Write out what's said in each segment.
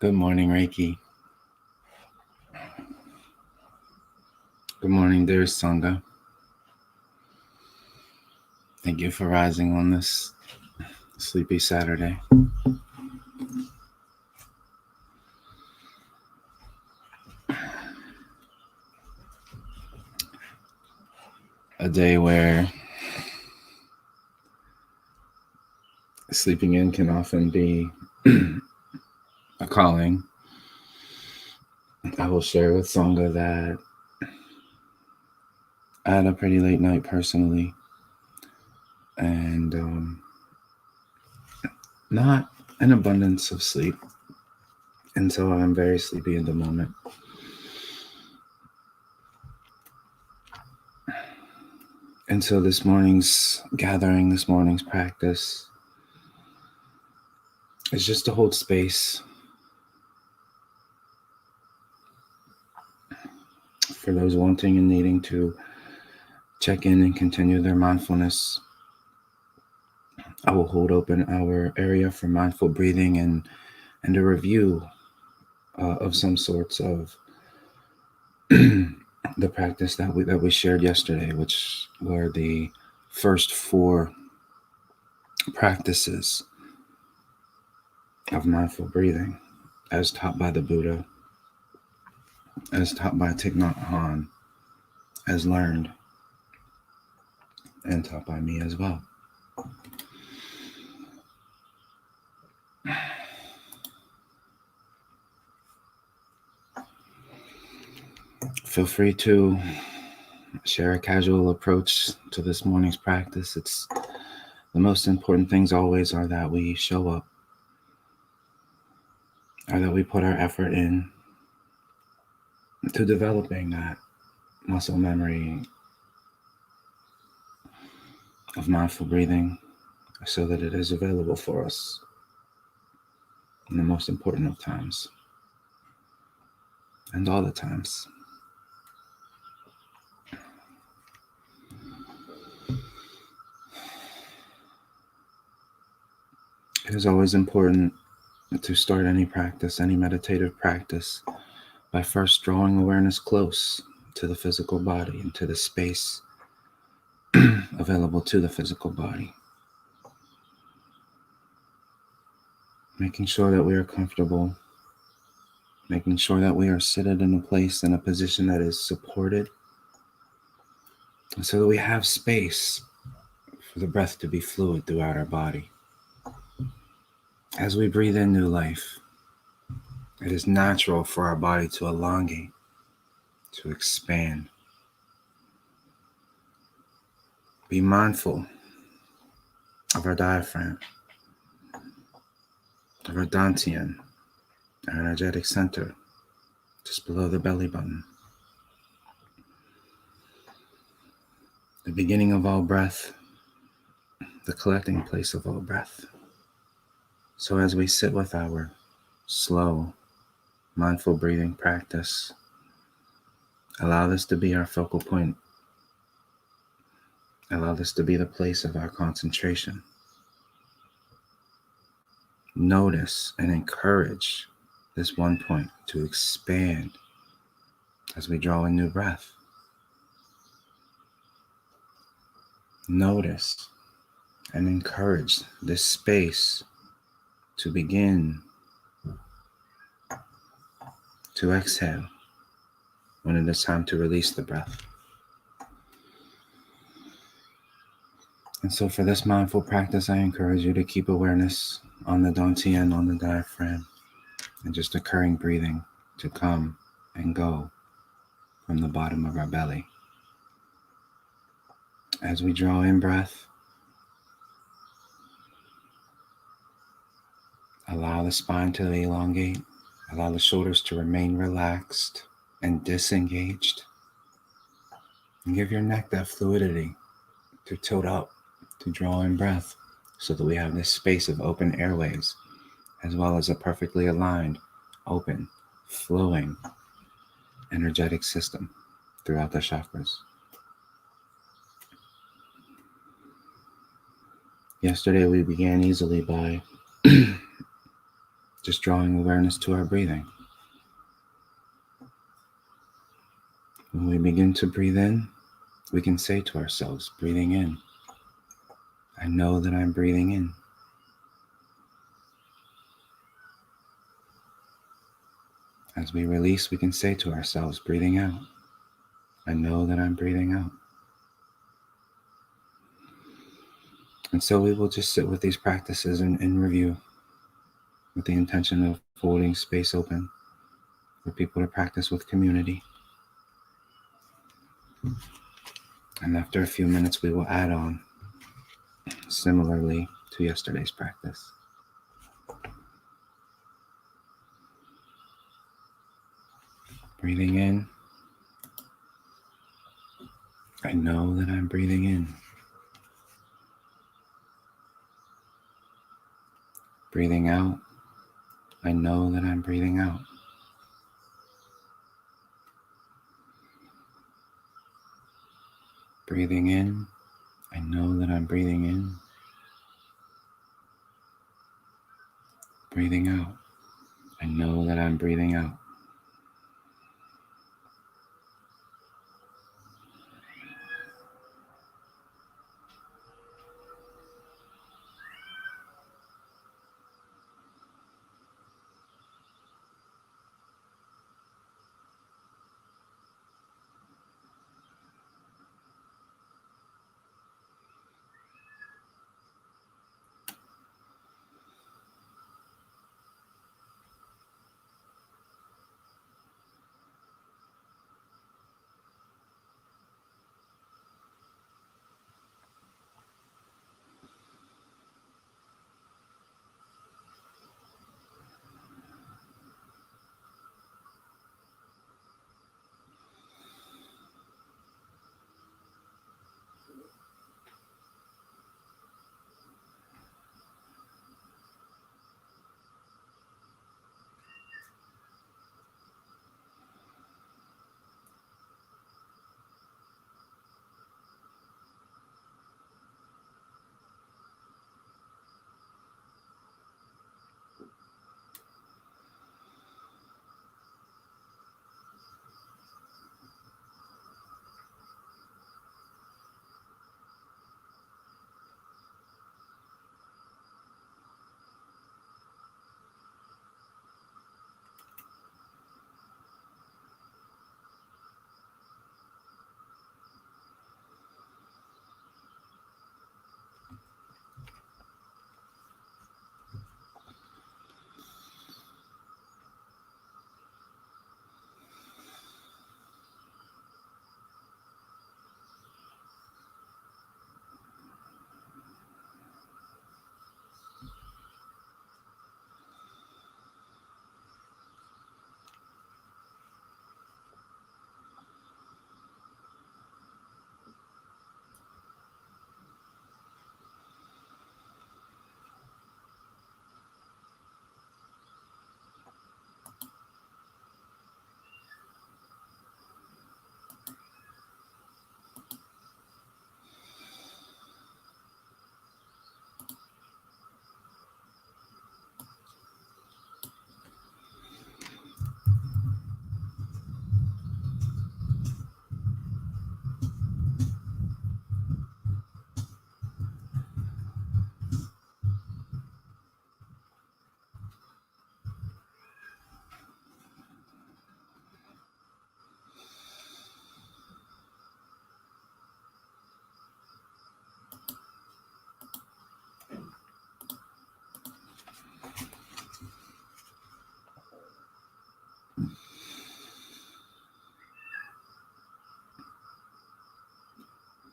Good morning, Reiki. Good morning, dear Sangha. Thank you for rising on this sleepy Saturday. A day where sleeping in can often be a calling. I will share with Sangha that I had a pretty late night personally, and not an abundance of sleep, and so I'm very sleepy in the moment. And so this morning's gathering, this morning's practice is just to hold space for those wanting and needing to check in and continue their mindfulness. I will hold open our area for mindful breathing and a review of some sorts of the practice that we shared yesterday, which were the first 4 practices of mindful breathing, as taught by the Buddha, as taught by Thich Nhat Hanh, as learned and taught by me as well. Feel free to share a casual approach to this morning's practice. It's the most important things always are that we show up, or that we put our effort in to developing that muscle memory of mindful breathing so that it is available for us in the most important of times and all the times. It is always important to start any practice, any meditative practice, by first drawing awareness close to the physical body and to the space available to the physical body. Making sure that we are comfortable, making sure that we are seated in a place, in a position that is supported, so that we have space for the breath to be fluid throughout our body. As we breathe in new life, it is natural for our body to elongate, to expand. Be mindful of our diaphragm, of our dantian, our energetic center, just below the belly button. The beginning of all breath, the collecting place of all breath. So as we sit with our slow, mindful breathing practice, allow this to be our focal point. Allow this to be the place of our concentration. Notice and encourage this one point to expand as we draw in new breath. Notice and encourage this space to begin to exhale when it is time to release the breath. And so for this mindful practice, I encourage you to keep awareness on the dantian, on the diaphragm, and just occurring breathing to come and go from the bottom of our belly. As we draw in breath, allow the spine to elongate, allow the shoulders to remain relaxed and disengaged. And give your neck that fluidity to tilt up, to draw in breath, so that we have this space of open airways, as well as a perfectly aligned, open, flowing, energetic system throughout the chakras. Yesterday we began easily by Just drawing awareness to our breathing. When we begin to breathe in, we can say to ourselves, breathing in, I know that I'm breathing in. As we release, we can say to ourselves, breathing out, I know that I'm breathing out. And so we will just sit with these practices in review with the intention of holding space open for people to practice with community. And after a few minutes, we will add on similarly to yesterday's practice. Breathing in, I know that I'm breathing in. Breathing out, I know that I'm breathing out. Breathing in, I know that I'm breathing in. Breathing out, I know that I'm breathing out.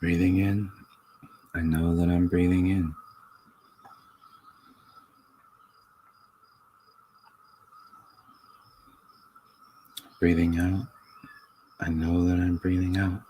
Breathing in, I know that I'm breathing in. Breathing out, I know that I'm breathing out.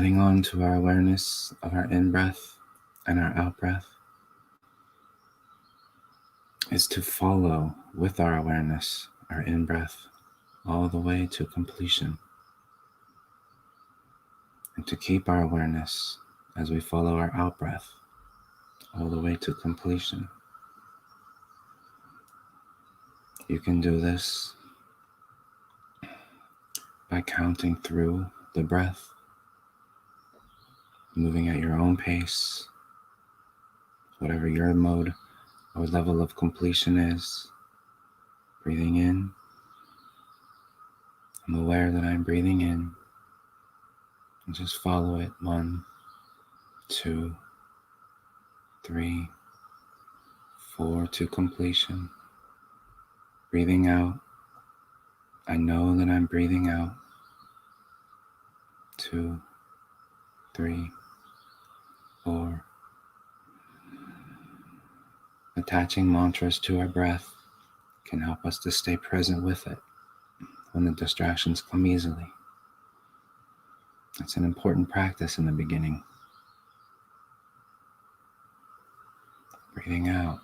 adding on to our awareness of our in-breath and our out-breath is to follow with our awareness our in-breath all the way to completion, and to keep our awareness as we follow our out-breath all the way to completion. You can do this by counting through the breath, moving at your own pace, whatever your mode or level of completion is. Breathing in, I'm aware that I'm breathing in, and just follow it. 1, 2, 3, 4 to completion. Breathing out, I know that I'm breathing out. 2, 3, 4. Attaching mantras to our breath can help us to stay present with it when the distractions come easily. It's an important practice in the beginning. Breathing out,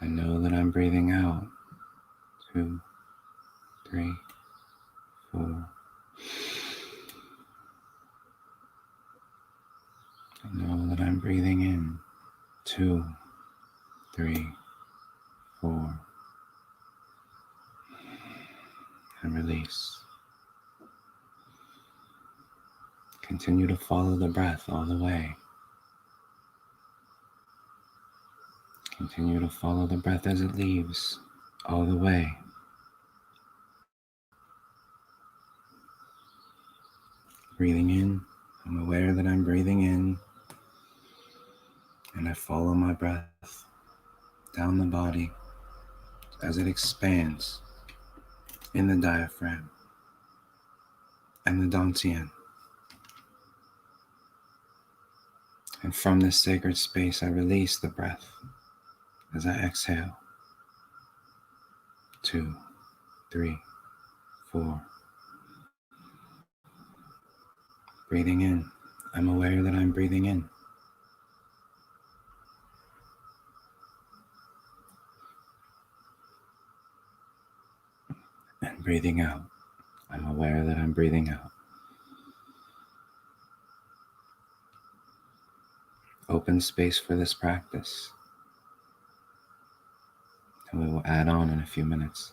I know that I'm breathing out. 2, 3, 4. I know that I'm breathing in. 2, 3, 4. And release. Continue to follow the breath all the way. Continue to follow the breath as it leaves all the way. Breathing in, I'm aware that I'm breathing in, and I follow my breath down the body as it expands in the diaphragm and the dantian. And from this sacred space, I release the breath as I exhale. 2, 3, 4. Breathing in, I'm aware that I'm breathing in. And breathing out, I'm aware that I'm breathing out. Open space for this practice, and we will add on in a few minutes.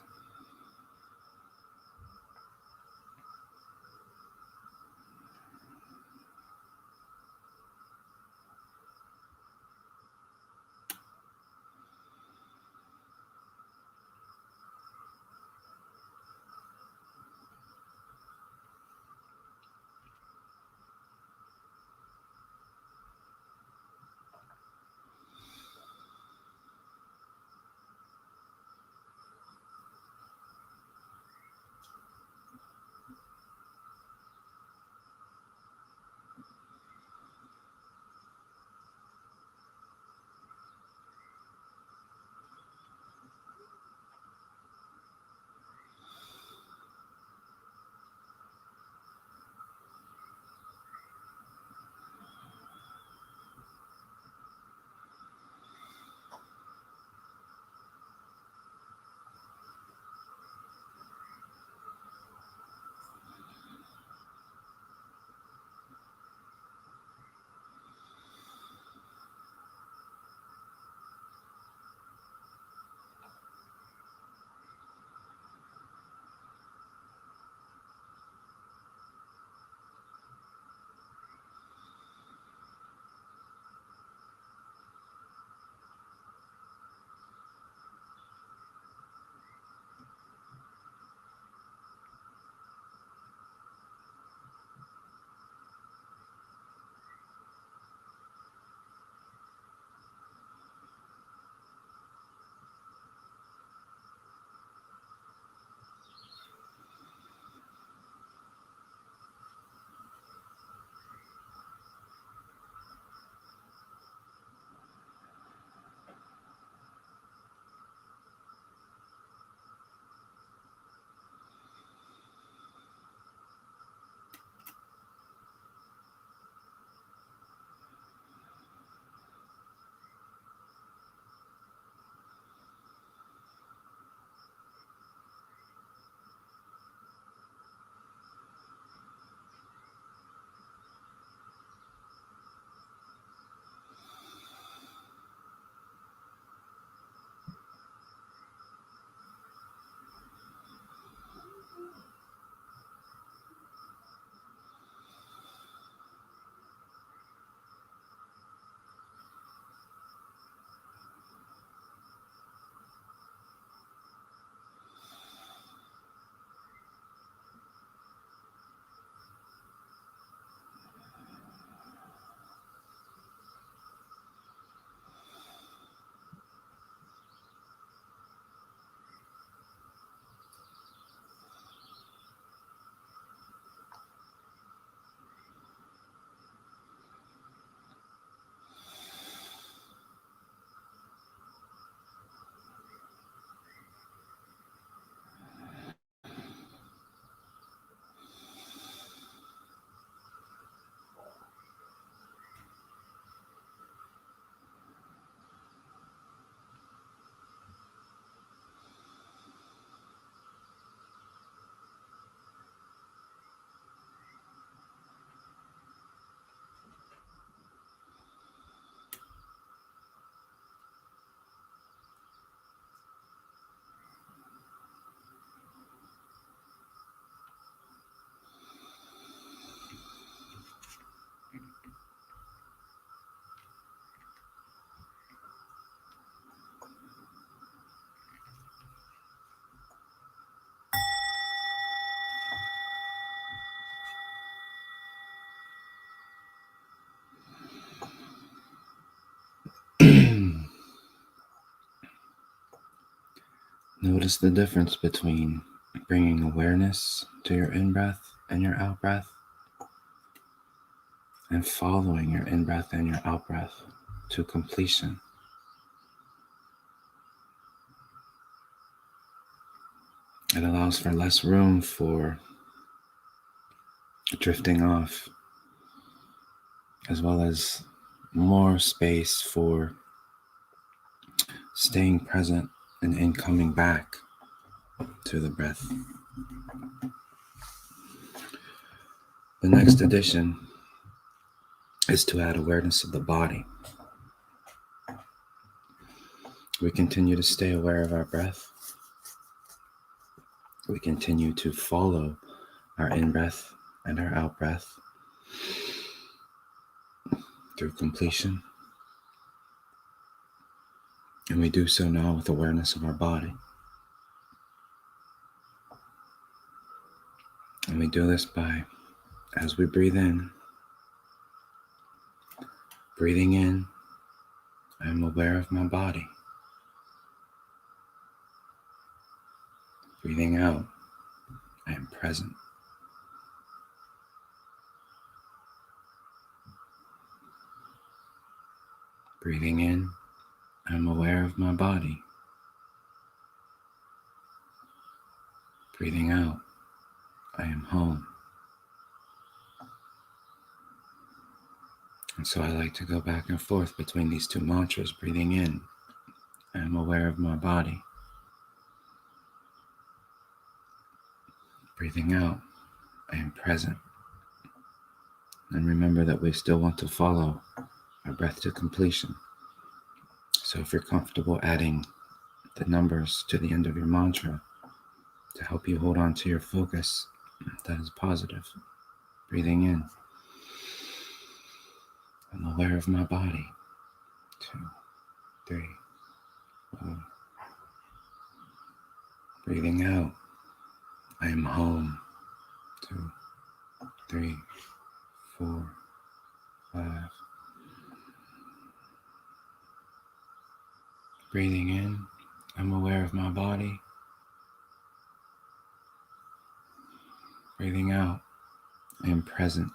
Notice the difference between bringing awareness to your in-breath and your out-breath, and following your in-breath and your out-breath to completion. It allows for less room for drifting off, as well as more space for staying present and in coming back to the breath. The next addition is to add awareness of the body. We continue to stay aware of our breath. We continue to follow our in-breath and our out-breath through completion. And we do so now with awareness of our body. And we do this by, as we breathe in, breathing in, I am aware of my body. Breathing out, I am present. Breathing in, I am aware of my body. Breathing out, I am home. And so I like to go back and forth between these two mantras. Breathing in, I am aware of my body. Breathing out, I am present. And remember that we still want to follow our breath to completion. So if you're comfortable adding the numbers to the end of your mantra to help you hold on to your focus, that is positive. Breathing in, I'm aware of my body. 2, 3, 4. Breathing out, I am home. 2, 3, 4, 5. Breathing in, I'm aware of my body. Breathing out, I am present.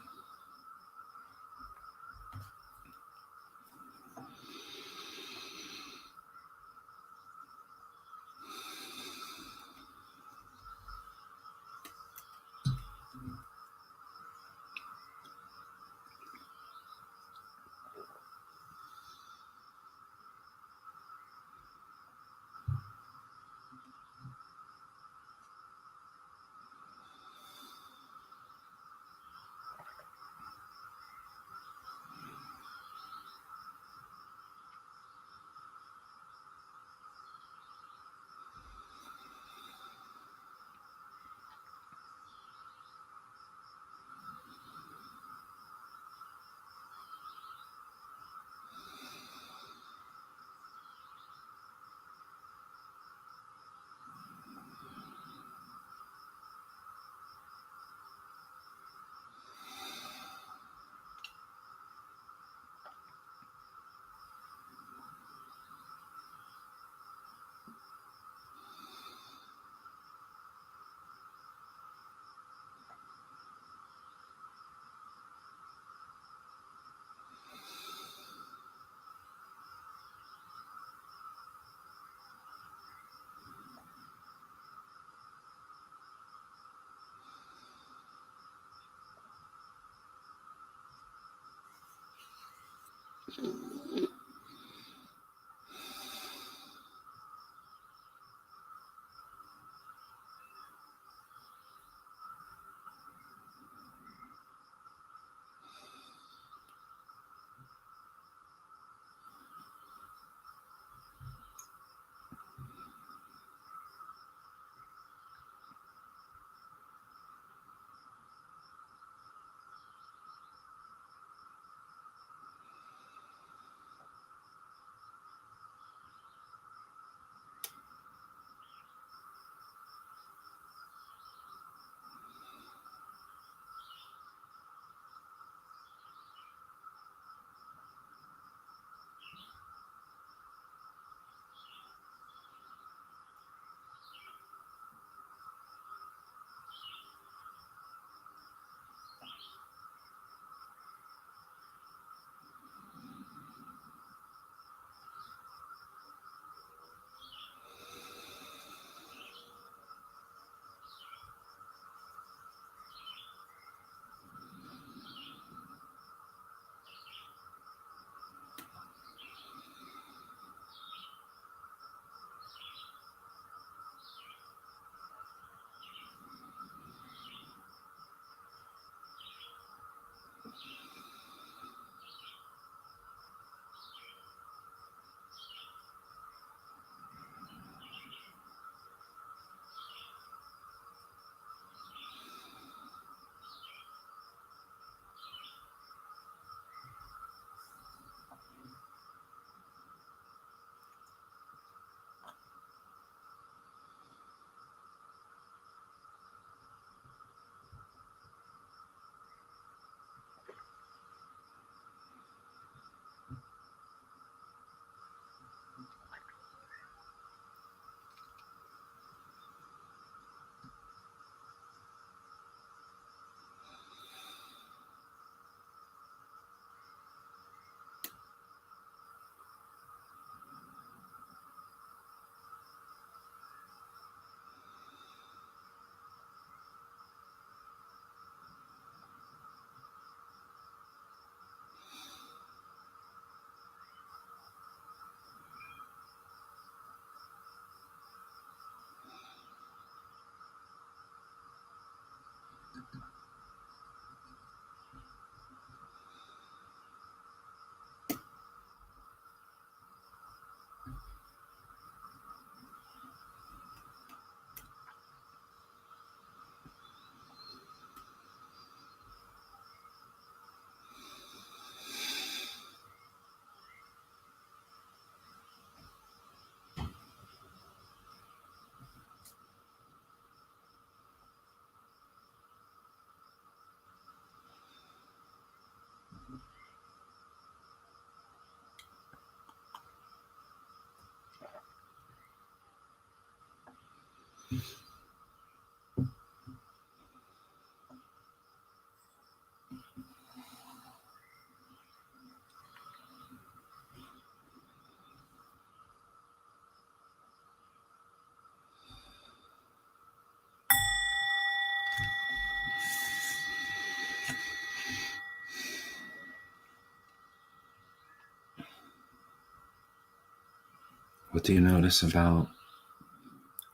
What do you notice about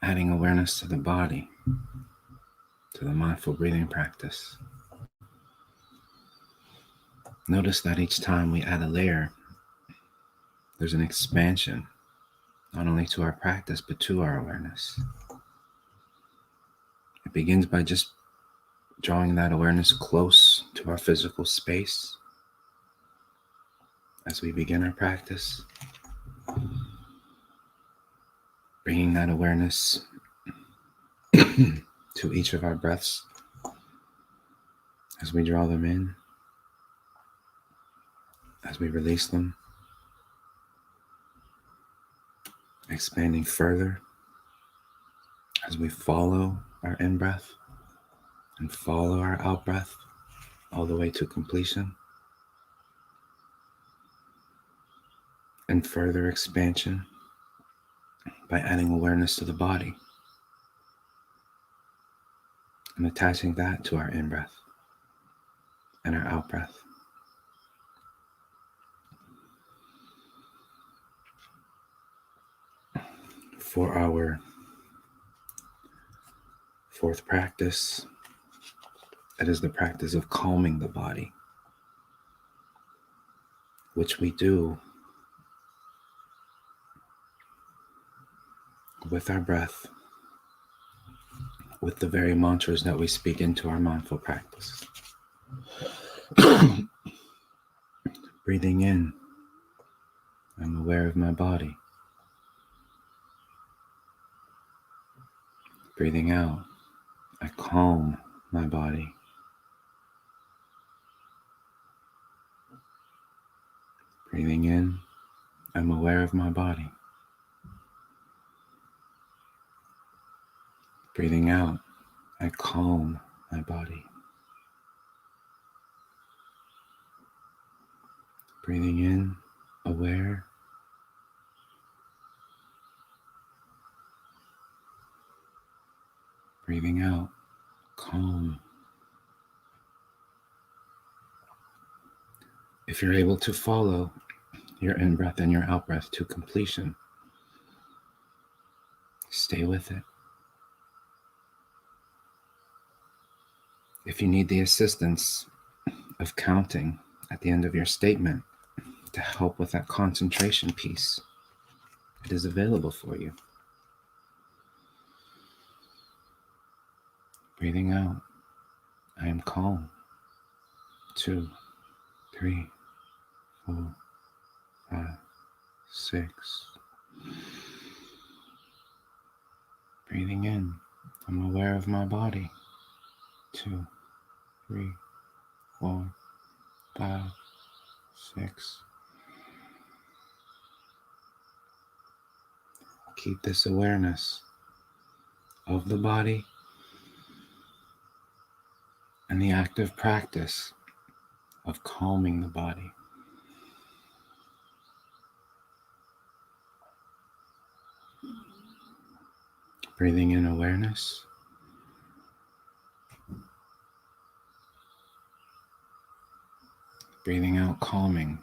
adding awareness to the body, to the mindful breathing practice? Notice that each time we add a layer, there's an expansion, not only to our practice, but to our awareness. It begins by just drawing that awareness close to our physical space as we begin our practice, bringing that awareness to each of our breaths as we draw them in, as we release them, expanding further as we follow our in-breath and follow our out-breath all the way to completion, and further expansion by adding awareness to the body and attaching that to our in-breath and our out-breath. For our fourth practice, that is the practice of calming the body, which we do with our breath, with the very mantras that we speak into our mindful practice. Breathing in, I'm aware of my body. Breathing out, I calm my body. Breathing in, I'm aware of my body. Breathing out, I calm my body. Breathing in, aware. Breathing out, calm. If you're able to follow your in-breath and your out-breath to completion, stay with it. If you need the assistance of counting at the end of your statement to help with that concentration piece, it is available for you. Breathing out, I am calm. 2, 3, 4, 5, 6. Breathing in, I'm aware of my body. 2, 3, 4, 5, 6. Keep this awareness of the body and the active practice of calming the body. Breathing in awareness. Breathing out calming.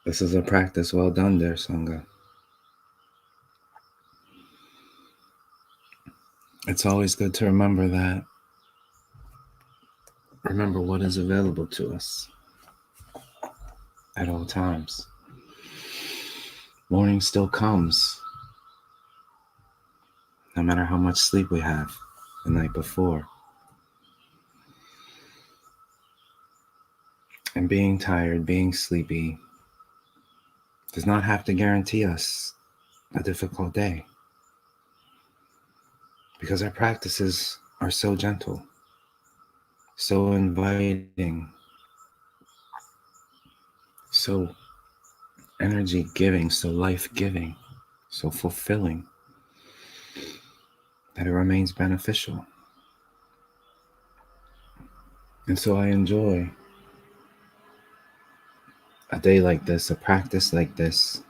This is a practice well done there, Sangha. It's always good to remember what is available to us at all times. Morning still comes, no matter how much sleep we have the night before. And being tired, being sleepy, does not have to guarantee us a difficult day. Because our practices are so gentle, so inviting, so energy giving, so life giving, so fulfilling, that it remains beneficial. And so I enjoy a day like this, a practice like this.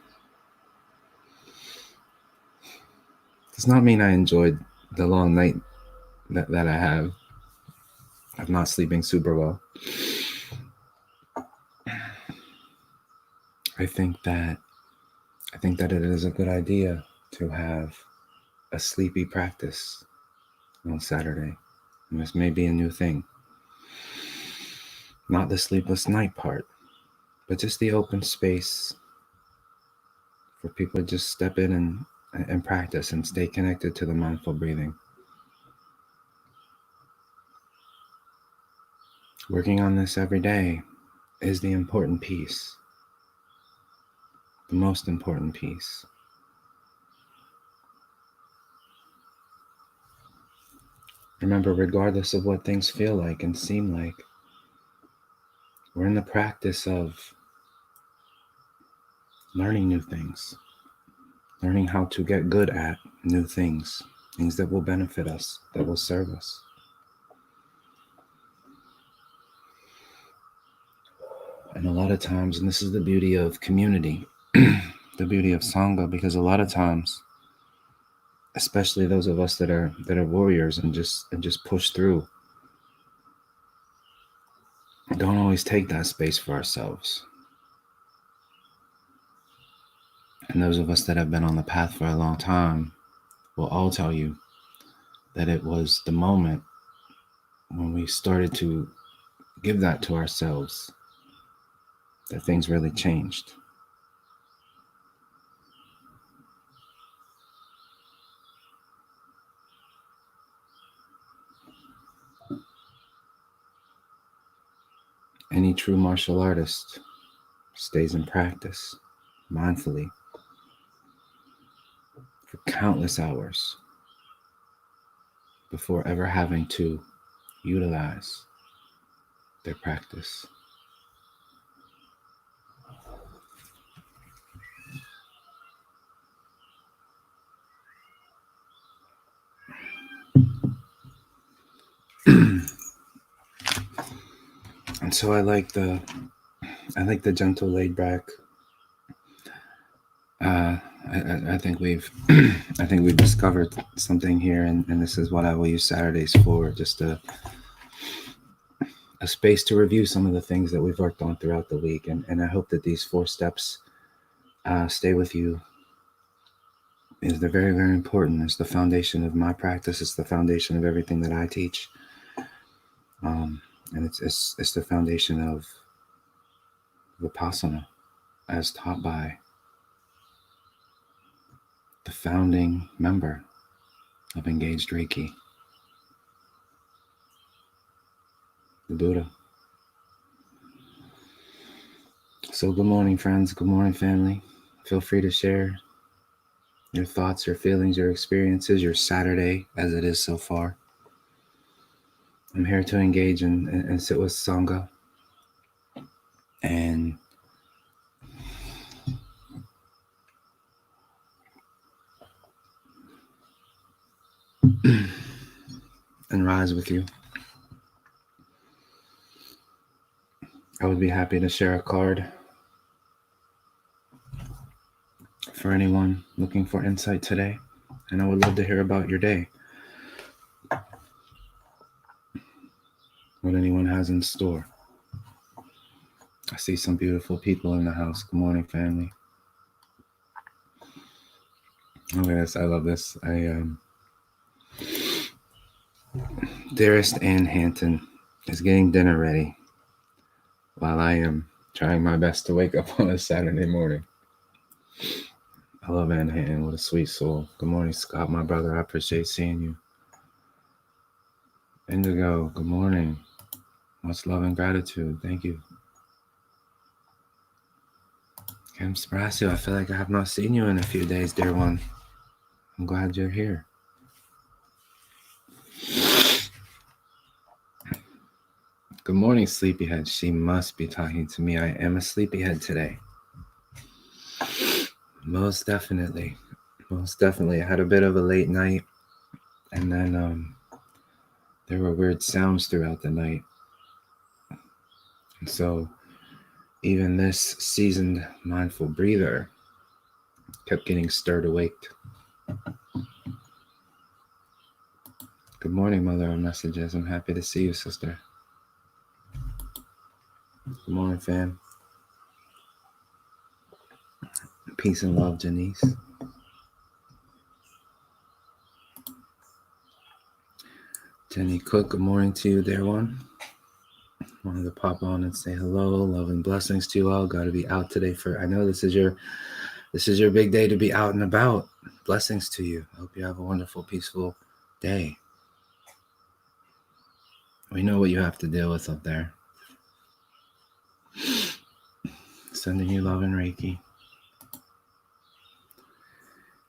Does not mean I enjoyed the long night that I have of not sleeping super well. I think that it is a good idea to have a sleepy practice on Saturday. And this may be a new thing. Not the sleepless night part, but just the open space for people to just step in and practice and stay connected to the mindful breathing. Working on this every day is the important piece, the most important piece. Remember, regardless of what things feel like and seem like, we're in the practice of learning new things, learning how to get good at new things, things that will benefit us, that will serve us. And a lot of times, and this is the beauty of community, the beauty of Sangha, because a lot of times, especially those of us that are warriors and just push through, don't always take that space for ourselves. And those of us that have been on the path for a long time will all tell you that it was the moment when we started to give that to ourselves that things really changed. Any true martial artist stays in practice mindfully for countless hours before ever having to utilize their practice. And so I like the gentle laid back. I think we've discovered something here, and this is what I will use Saturdays for, just a space to review some of the things that we've worked on throughout the week. And I hope that these 4 steps stay with you. They're very, very important. It's the foundation of my practice. It's the foundation of everything that I teach. And it's the foundation of Vipassana as taught by the founding member of Engaged Reiki, the Buddha. So good morning, friends. Good morning, family. Feel free to share your thoughts, your feelings, your experiences, your Saturday as it is so far. I'm here to engage and sit with Sangha and rise with you. I would be happy to share a card for anyone looking for insight today. And I would love to hear about your day. What anyone has in store. I see some beautiful people in the house. Good morning, family. Oh yes, I love this. Dearest Ann Hanton is getting dinner ready while I am trying my best to wake up on a Saturday morning. I love Ann Hanton. What a sweet soul. Good morning, Scott, my brother. I appreciate seeing you. Indigo, good morning. Much love and gratitude. Thank you. Kim Sprasio, I feel like I have not seen you in a few days, dear one. I'm glad you're here. Good morning, Sleepyhead. She must be talking to me. I am a sleepyhead today. Most definitely. Most definitely. I had a bit of a late night, and then there were weird sounds throughout the night. And so even this seasoned mindful breather kept getting stirred awake. Good morning, Mother of Messages. I'm happy to see you, sister. Good morning, fam. Peace and love, Janice. Jenny Cook, good morning to you, dear one. Wanted to pop on and say hello, love and blessings to you all. Got to be out today for. I know this is your big day to be out and about. Blessings to you. I hope you have a wonderful, peaceful day. We know what you have to deal with up there. Sending you love and Reiki.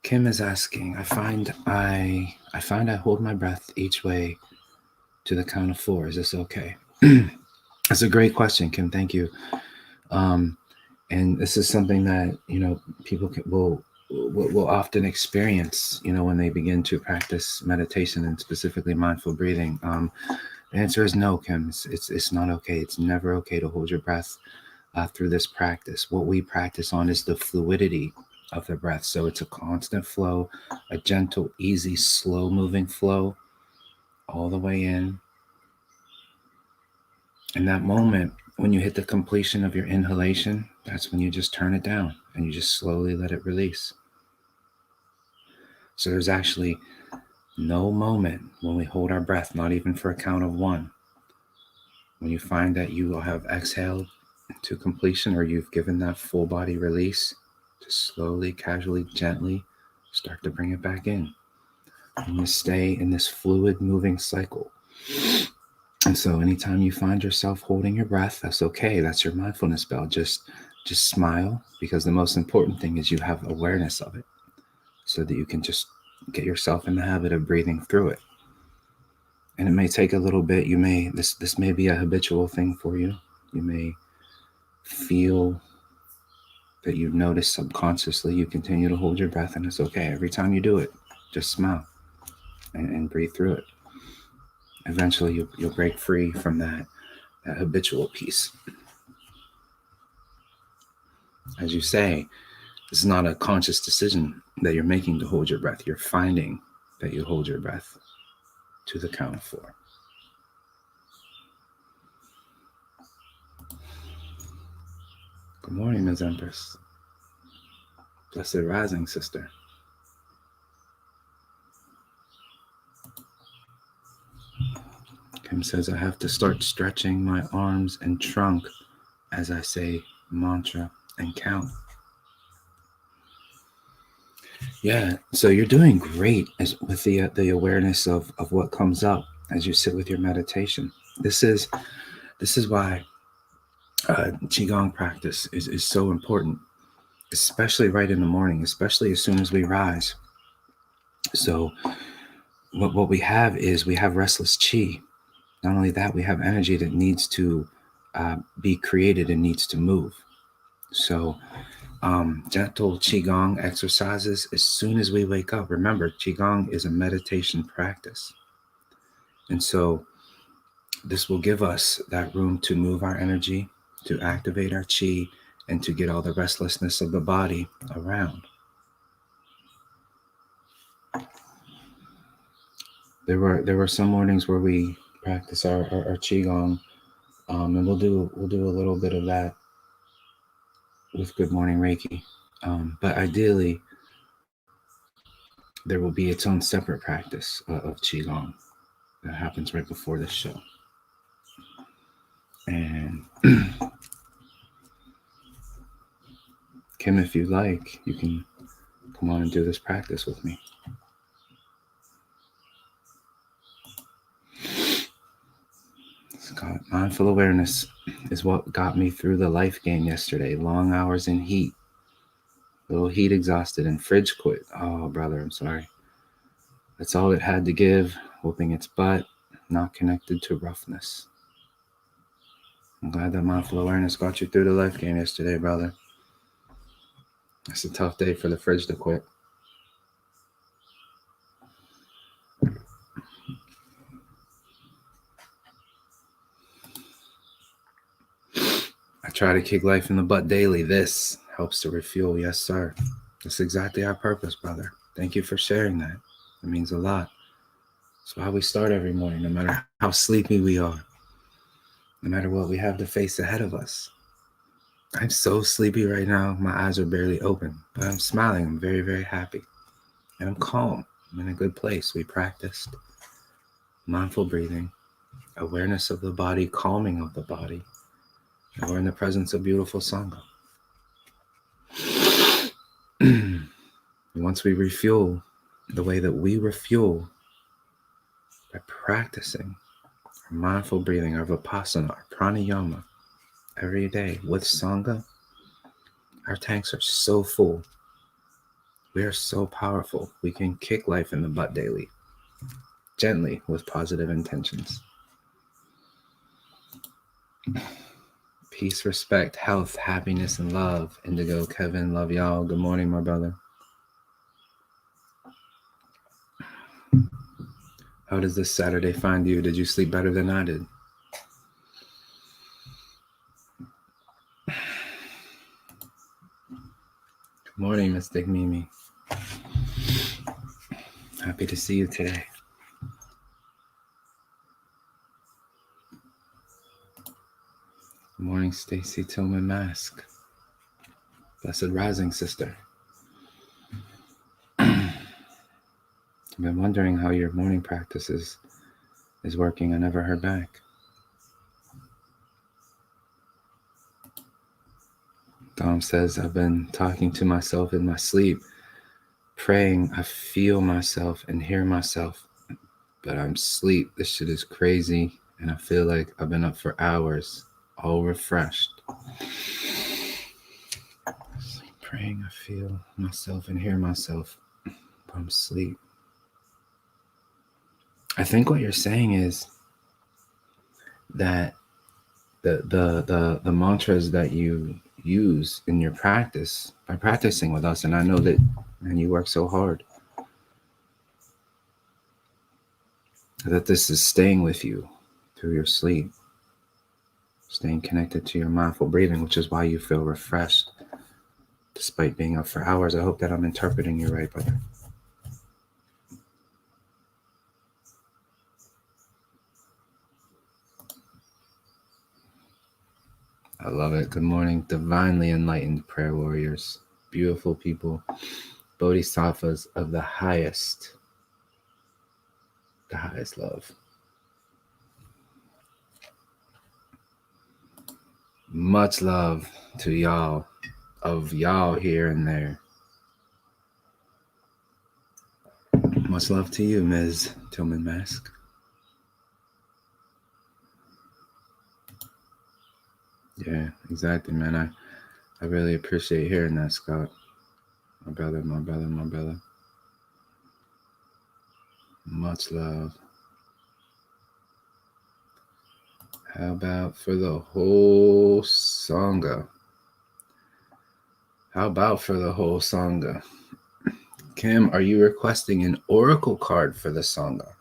Kim is asking, I find I hold my breath each way to the count of 4. Is this okay? That's a great question, Kim. Thank you. And this is something that, people will often experience, when they begin to practice meditation and specifically mindful breathing. The answer is no, Kim. It's not okay. It's never okay to hold your breath through this practice. What we practice on is the fluidity of the breath. So it's a constant flow, a gentle, easy, slow moving flow all the way in. And that moment when you hit the completion of your inhalation, that's when you just turn it down and you just slowly let it release. So there's actually no moment when we hold our breath, not even for a count of 1. When you find that you will have exhaled to completion or you've given that full body release, just slowly, casually, gently start to bring it back in. And you stay in this fluid moving cycle. And so anytime you find yourself holding your breath, that's okay. That's your mindfulness bell. Just smile, because the most important thing is you have awareness of it so that you can just get yourself in the habit of breathing through it. And it may take a little bit. This may be a habitual thing for you. You may feel that you've noticed subconsciously you continue to hold your breath, and it's okay. Every time you do it, just smile and breathe through it. Eventually you'll break free from that habitual piece. As you say, this is not a conscious decision that you're making to hold your breath. You're finding that you hold your breath to the count of 4. Good morning, Ms. Empress. Blessed rising, sister. Kim says, I have to start stretching my arms and trunk as I say mantra and count. Yeah, so you're doing great with the awareness of what comes up as you sit with your meditation. This is why Qigong practice is so important, especially right in the morning, especially as soon as we rise. So what we have is we have restless qi. Not only that, we have energy that needs to be created and needs to move. So gentle Qigong exercises as soon as we wake up. Remember, Qigong is a meditation practice. And so this will give us that room to move our energy, to activate our chi and to get all the restlessness of the body around. There were some mornings where we practice our qigong, and we'll do a little bit of that with Good Morning Reiki. But ideally, there will be its own separate practice of qigong that happens right before this show. And Kim, if you like, you can come on and do this practice with me. Scott, mindful awareness is what got me through the life game yesterday. Long hours in heat. Little heat exhausted and fridge quit. Oh, brother, I'm sorry. That's all it had to give, whooping its butt, not connected to roughness. I'm glad that mindful awareness got you through the life game yesterday, brother. It's a tough day for the fridge to quit. I try to kick life in the butt daily. This helps to refuel. Yes, sir. That's exactly our purpose, brother. Thank you for sharing that. It means a lot. That's why we start every morning, no matter how sleepy we are, no matter what we have to face ahead of us. I'm so sleepy right now. My eyes are barely open, but I'm smiling. I'm very, very happy. And I'm calm. I'm in a good place. We practiced mindful breathing, awareness of the body, calming of the body. And we're in the presence of beautiful Sangha. Once we refuel the way that we refuel by practicing our mindful breathing, our vipassana, our pranayama every day with Sangha, our tanks are so full. We are so powerful. We can kick life in the butt daily, gently, with positive intentions. Peace, respect, health, happiness, and love. Indigo, Kevin, love y'all. Good morning, my brother. How does this Saturday find you? Did you sleep better than I did? Good morning, Mystic Mimi. Happy to see you today. Good morning, Stacy Tillman Mask. Blessed rising, sister. I've been wondering how your morning practice is working. I never heard back. Dom says, I've been talking to myself in my sleep, praying. I feel myself and hear myself, but I'm asleep. This shit is crazy, and I feel like I've been up for hours, all refreshed. Praying, I feel myself and hear myself, but I'm asleep. I think what you're saying is that the mantras that you use in your practice by practicing with us, and I know that, man, you work so hard, that this is staying with you through your sleep, staying connected to your mindful breathing, which is why you feel refreshed despite being up for hours. I hope that I'm interpreting you right, brother. I love it. Good morning, divinely enlightened prayer warriors, beautiful people, bodhisattvas of the highest love. Much love to y'all, of y'all here and there. Much love to you, Ms. Tillman Mask. Yeah, exactly, man. I really appreciate hearing that, Scott. My brother. Much love. How about for the whole Sangha? Kim, are you requesting an oracle card for the Sangha?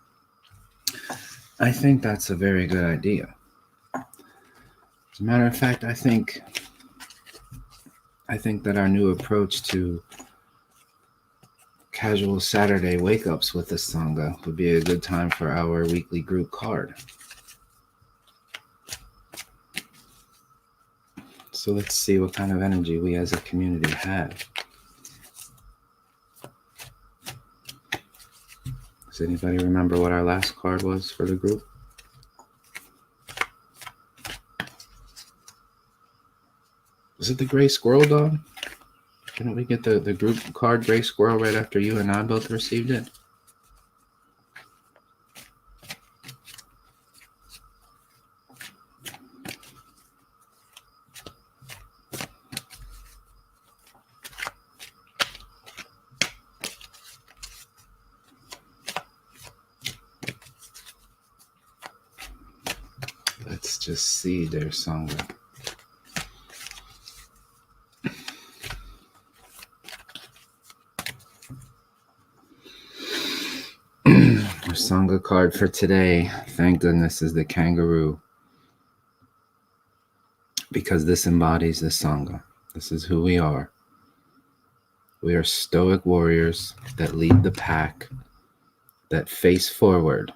I think that's a very good idea. As a matter of fact, I think that our new approach to casual Saturday wake-ups with the Sangha would be a good time for our weekly group card. So let's see what kind of energy we as a community have. Does anybody remember what our last card was for the group? Was it the Gray Squirrel Dog? Didn't we get the group card Gray Squirrel right after you and I both received it? Let's just see their Sangha. Our Sangha card for today, thank goodness, is the kangaroo. Because this embodies the Sangha. This is who we are. We are stoic warriors that lead the pack, that face forward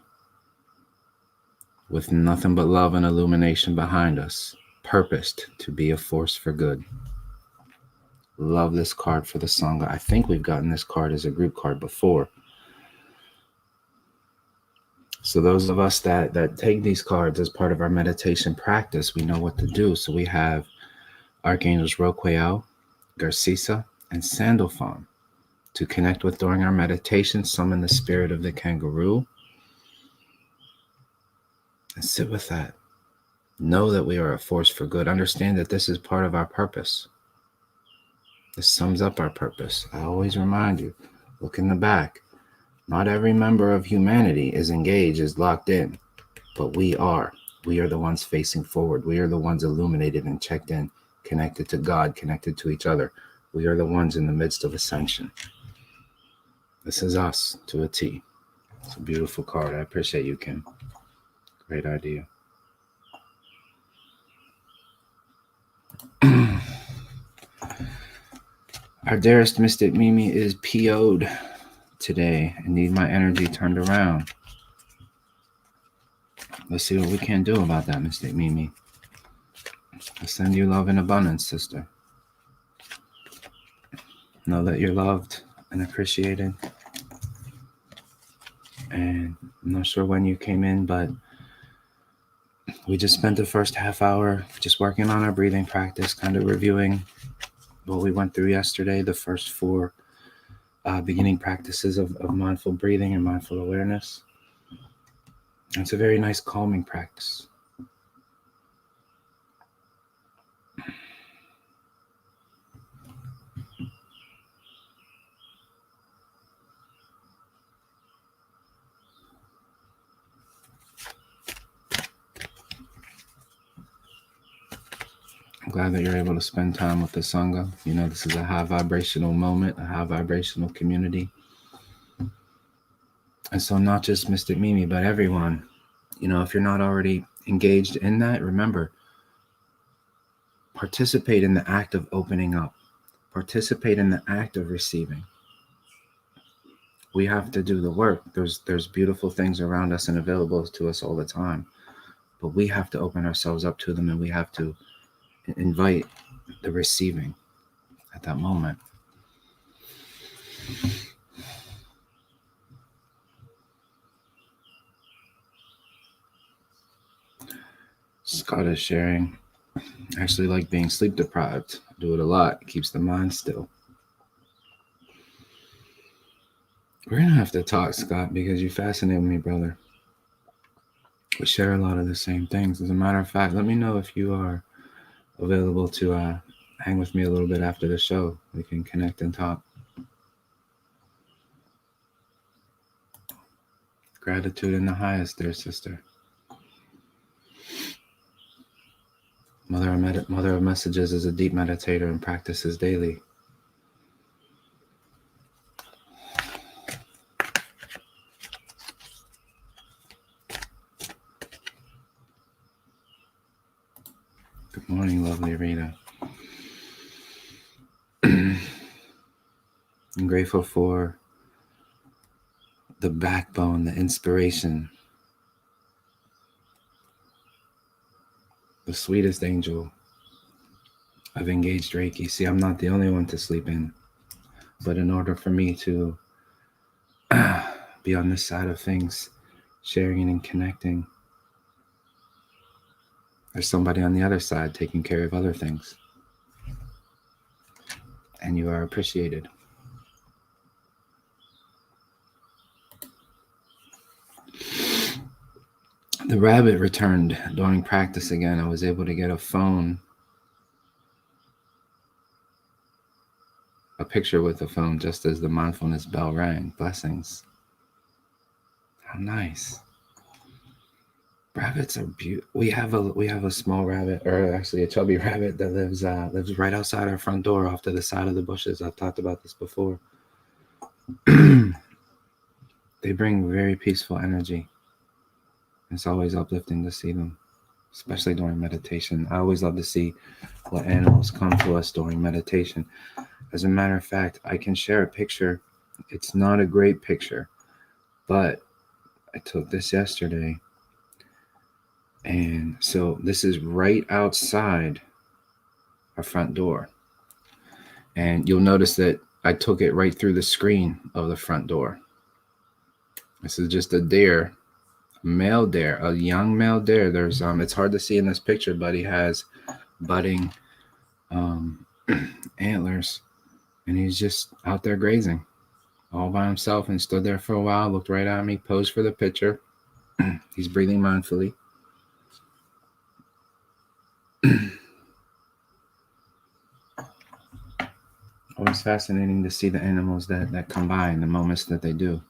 with nothing but love and illumination behind us, purposed to be a force for good. Love this card for the Sangha. I think we've gotten this card as a group card before. So those of us that take these cards as part of our meditation practice, we know what to do. So we have Archangels Roqueal, Garcisa, and Sandalphon to connect with during our meditation, summon the spirit of the kangaroo, and sit with that. Know that we are a force for good. Understand that this is part of our purpose. This sums up our purpose. I always remind you, look in the back. Not every member of humanity is engaged, is locked in, but we are. We are the ones facing forward. We are the ones illuminated and checked in, connected to God, connected to each other. We are the ones in the midst of ascension. This is us to a T. It's a beautiful card. I appreciate you, Kim. Great idea. Our dearest mystic Mimi is PO'd today and need my energy turned around. Let's see what we can do about that, Mystic Mimi. I send you love and abundance, sister. Know that you're loved and appreciated. And I'm not sure when you came in, but we just spent the first half hour just working on our breathing practice, kind of reviewing what we went through yesterday, the first 4 beginning practices of mindful breathing and mindful awareness. It's a very nice calming practice. I'm glad that you're able to spend time with the Sangha. You know, this is a high vibrational moment, a high vibrational community. And so not just Mystic Mimi, but everyone, you know, if you're not already engaged in that, remember, participate in the act of opening up. Participate in the act of receiving. We have to do the work. There's beautiful things around us and available to us all the time. But we have to open ourselves up to them, and we have to invite the receiving at that moment. Scott is sharing. I actually like being sleep deprived. I do it a lot. It keeps the mind still. We're going to have to talk, Scott, because you fascinate me, brother. We share a lot of the same things. As a matter of fact, let me know if you are available to hang with me a little bit after the show. We can connect and talk. Gratitude in the highest, dear sister. Mother of Messages is a deep meditator and practices daily. Good morning, lovely Rita. I'm grateful for the backbone, the inspiration, the sweetest angel of engaged Reiki. See, I'm not the only one to sleep in, but in order for me to be on this side of things, sharing and connecting, there's somebody on the other side taking care of other things. And you are appreciated. The rabbit returned during practice again. I was able to get a picture with the phone just as the mindfulness bell rang. Blessings. How nice. Rabbits are beautiful. We have a small rabbit, or actually a chubby rabbit that lives right outside our front door, off to the side of the bushes. I've talked about this before. They bring very peaceful energy. It's always uplifting to see them, especially during meditation. I always love to see what animals come to us during meditation. As a matter of fact, I can share a picture. It's not a great picture, but I took this yesterday. And so this is right outside our front door. And you'll notice that I took it right through the screen of the front door. This is just a deer, male deer, a young male deer. There's it's hard to see in this picture, but he has budding antlers, and he's just out there grazing all by himself, and stood there for a while, looked right at me, posed for the picture. He's breathing mindfully. Always fascinating to see the animals that come by in the moments that they do,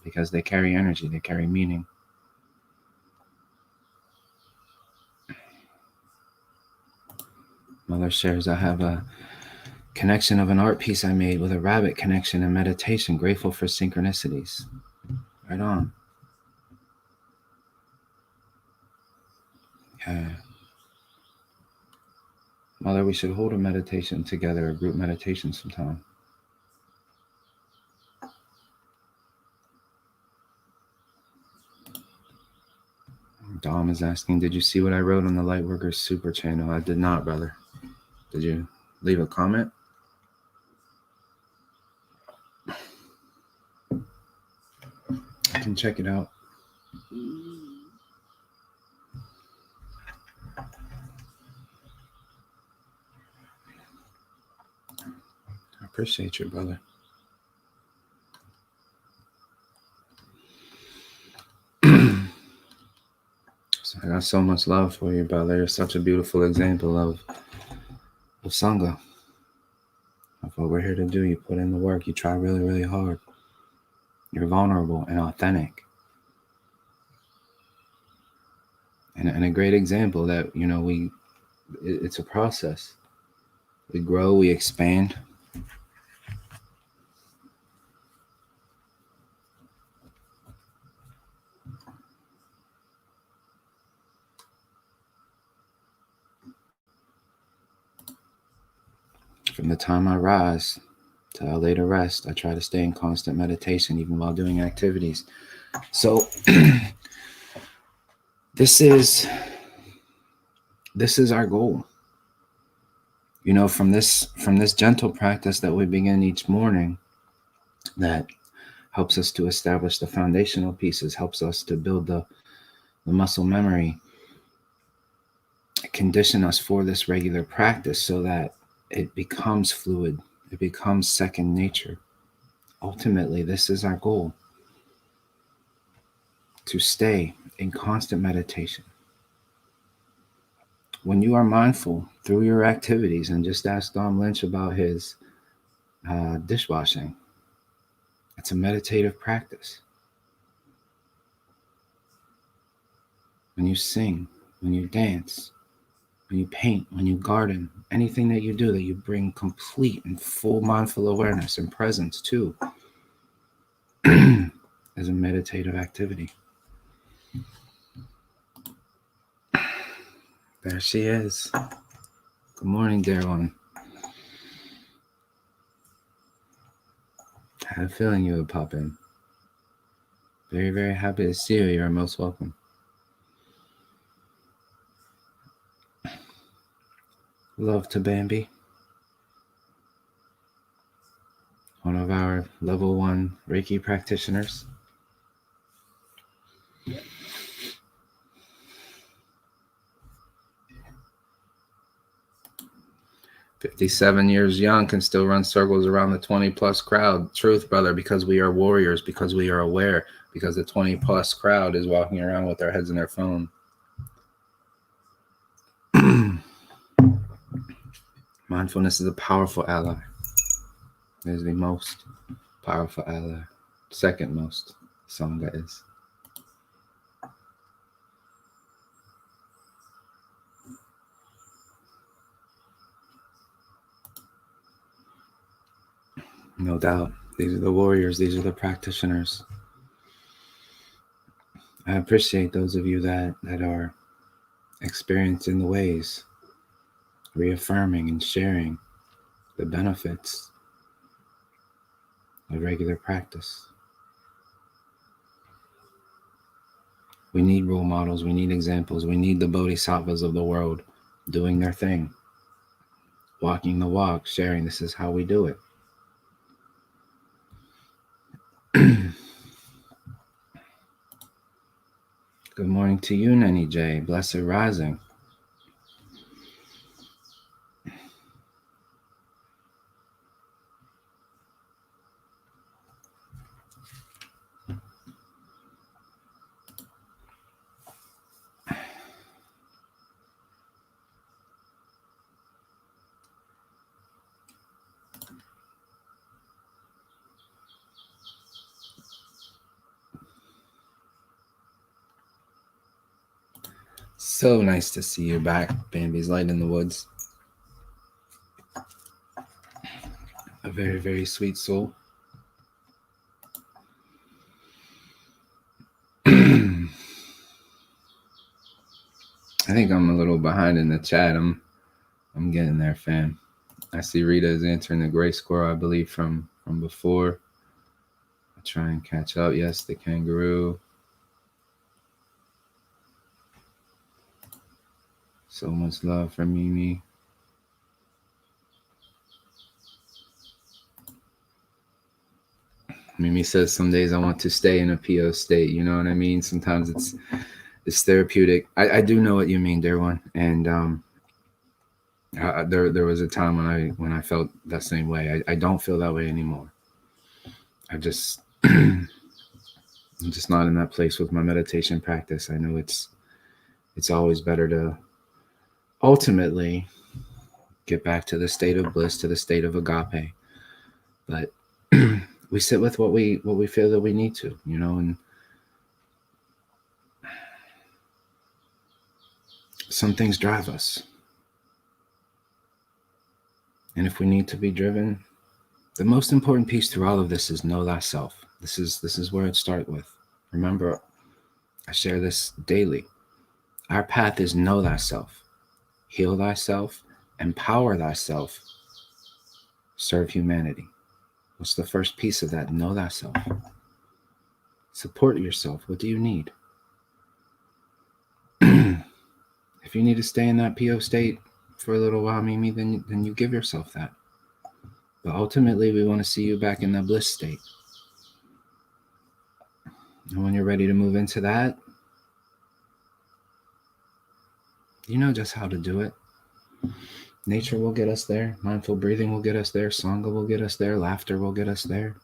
because they carry energy, they carry meaning. Mother shares, I have a connection of an art piece I made with a rabbit connection in meditation. Grateful for synchronicities. Right on. Yeah. Mother, we should hold a meditation together, a group meditation sometime. Dom is asking, did you see what I wrote on the Lightworkers Super channel? I did not, brother. Did you leave a comment? I can check it out. I appreciate you, brother. I got so much love for you, brother. You're such a beautiful example of Sangha, of what we're here to do. You put in the work. You try really, really hard. You're vulnerable and authentic. And a great example that, it's a process. We grow, we expand. From the time I rise till I lay to rest, I try to stay in constant meditation, even while doing activities. So this is our goal. From this gentle practice that we begin each morning, that helps us to establish the foundational pieces, helps us to build the muscle memory, condition us for this regular practice so that it becomes fluid, it becomes second nature. Ultimately, this is our goal, to stay in constant meditation. When you are mindful through your activities, and just ask Dom Lynch about his dishwashing, it's a meditative practice. When you sing, when you dance, when you paint, when you garden, anything that you do, that you bring complete and full mindful awareness and presence to, is a meditative activity. There she is. Good morning, dear one. I had a feeling you would pop in. Very, very happy to see you. You're most welcome. Love to Bambi, one of our level 1 Reiki practitioners. "57 years young, can still run circles around the 20 plus crowd." Truth, brother, because we are warriors, because we are aware, because the 20 plus crowd is walking around with their heads in their phone. Mindfulness is a powerful ally. It is the most powerful ally. Second most, Sangha is. No doubt. These are the warriors. These are the practitioners. I appreciate those of you that are experiencing the ways, reaffirming and sharing the benefits of regular practice. We need role models. We need examples. We need the bodhisattvas of the world doing their thing, walking the walk, sharing this is how we do it. Good morning to you, Nanny J. Blessed rising. So nice to see you back, Bambi's Light in the Woods. A very, very sweet soul. I think I'm a little behind in the chat. I'm getting there, fam. I see Rita is answering the gray squirrel, I believe, from before. I'll try and catch up. Yes, the kangaroo. So much love for Mimi. Mimi says some days I want to stay in a PO state. You know what I mean? Sometimes it's therapeutic. I do know what you mean, dear one. And there was a time when I felt that same way. I don't feel that way anymore. I just I'm just not in that place with my meditation practice. I know it's always better to ultimately get back to the state of bliss, to the state of agape. But we sit with what we feel that we need to, you know, and some things drive us. And if we need to be driven, the most important piece through all of this is know thyself. This is where it starts with. Remember, I share this daily. Our path is know thyself, heal thyself, empower thyself, serve humanity. What's the first piece of that? Know thyself. Support yourself. What do you need? If you need to stay in that PO state for a little while, Mimi, then you give yourself that. But ultimately, we want to see you back in that bliss state. And when you're ready to move into that, you know just how to do it. Nature will get us there. Mindful breathing will get us there. Sangha will get us there. Laughter will get us there.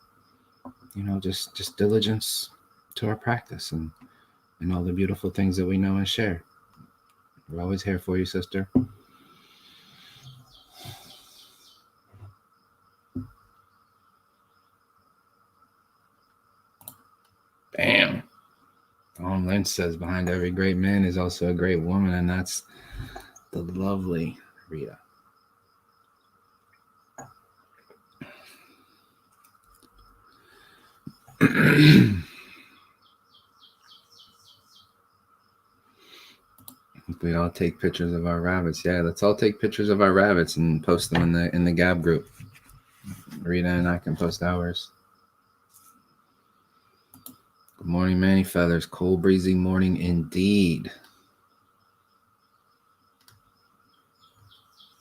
You know, just diligence to our practice and all the beautiful things that we know and share. We're always here for you, sister. Bam. Lynch says, behind every great man is also a great woman, and that's the lovely Rita. We'd all take pictures of our rabbits. Yeah, let's all take pictures of our rabbits and post them in the Gab group. Rita and I can post ours. Good morning, Manny Feathers. Cold, breezy morning indeed.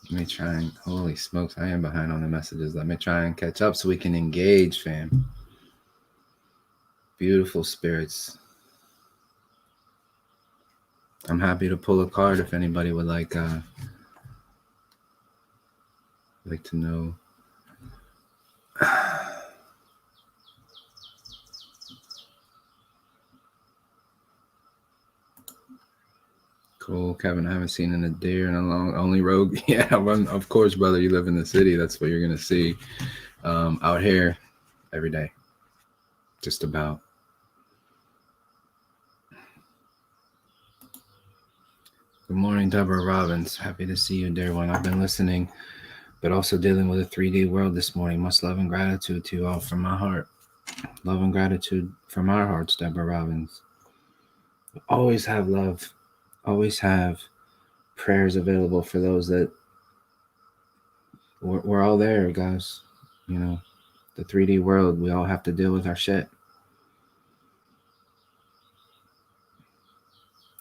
Let me try and, holy smokes, I am behind on the messages. Let me try and catch up so we can engage, fam. Beautiful spirits. I'm happy to pull a card if anybody would like to know. Cool, Kevin. I haven't seen a deer in a long. Only rogue. Yeah, of course, brother. You live in the city. That's what you're gonna see out here every day. Just about. Good morning, Deborah Robbins. Happy to see you, dear one. I've been listening, but also dealing with a 3D world this morning. Much love and gratitude to you all from my heart. Love and gratitude from our hearts, Deborah Robbins. Always have love. Always have prayers available for those that we're all there, guys. You know, the 3D world, we all have to deal with our shit.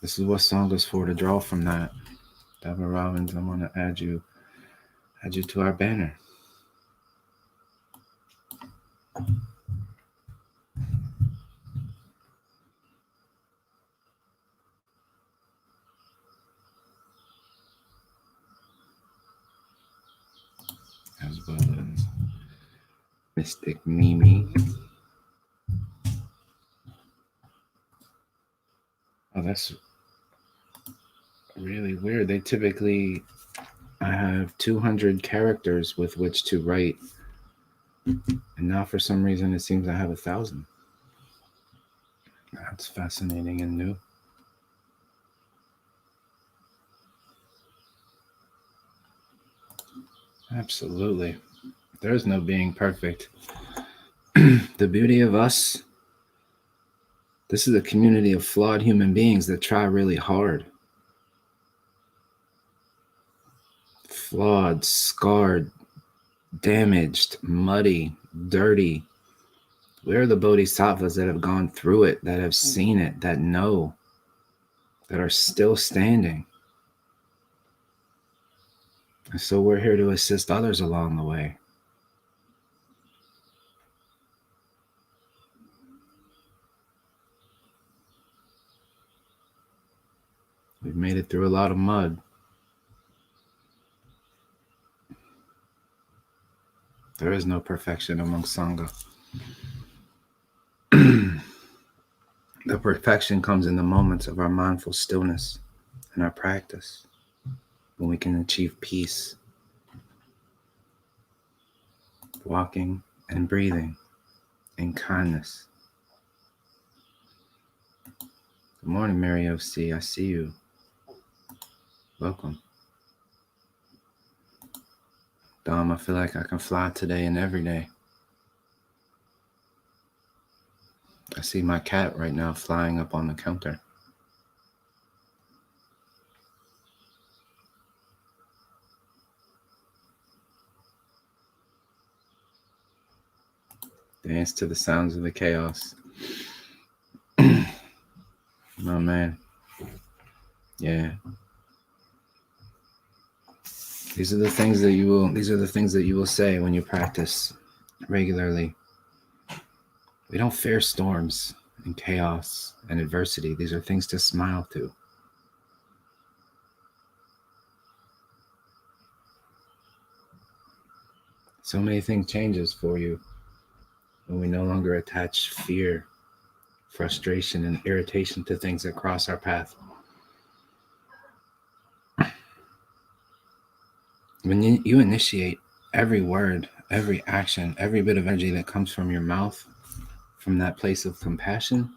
This is what song is for, to draw from that. Deborah Robbins, I'm going to add you to our banner. As well as Mystic Mimi. Oh, that's really weird. They typically, I have 200 characters with which to write. And now for some reason it seems I have 1,000. That's fascinating and new. Absolutely. There is no being perfect. The beauty of us, this is a community of flawed human beings that try really hard. Flawed, scarred, damaged, muddy, dirty. We're the bodhisattvas that have gone through it, that have seen it, that know, that are still standing. And so we're here to assist others along the way. We've made it through a lot of mud. There is no perfection among Sangha. The perfection comes in the moments of our mindful stillness and our practice, when we can achieve peace, walking and breathing in kindness. Good morning, Mary O.C. I see you. Welcome. Dom, I feel like I can fly today and every day. I see my cat right now flying up on the counter. Dance to the sounds of the chaos. Oh, man. Yeah. These are the things that you will say when you practice regularly. We don't fear storms and chaos and adversity. These are things to smile through. So many things changes for you when we no longer attach fear, frustration, and irritation to things that cross our path. When you initiate every word, every action, every bit of energy that comes from your mouth, from that place of compassion,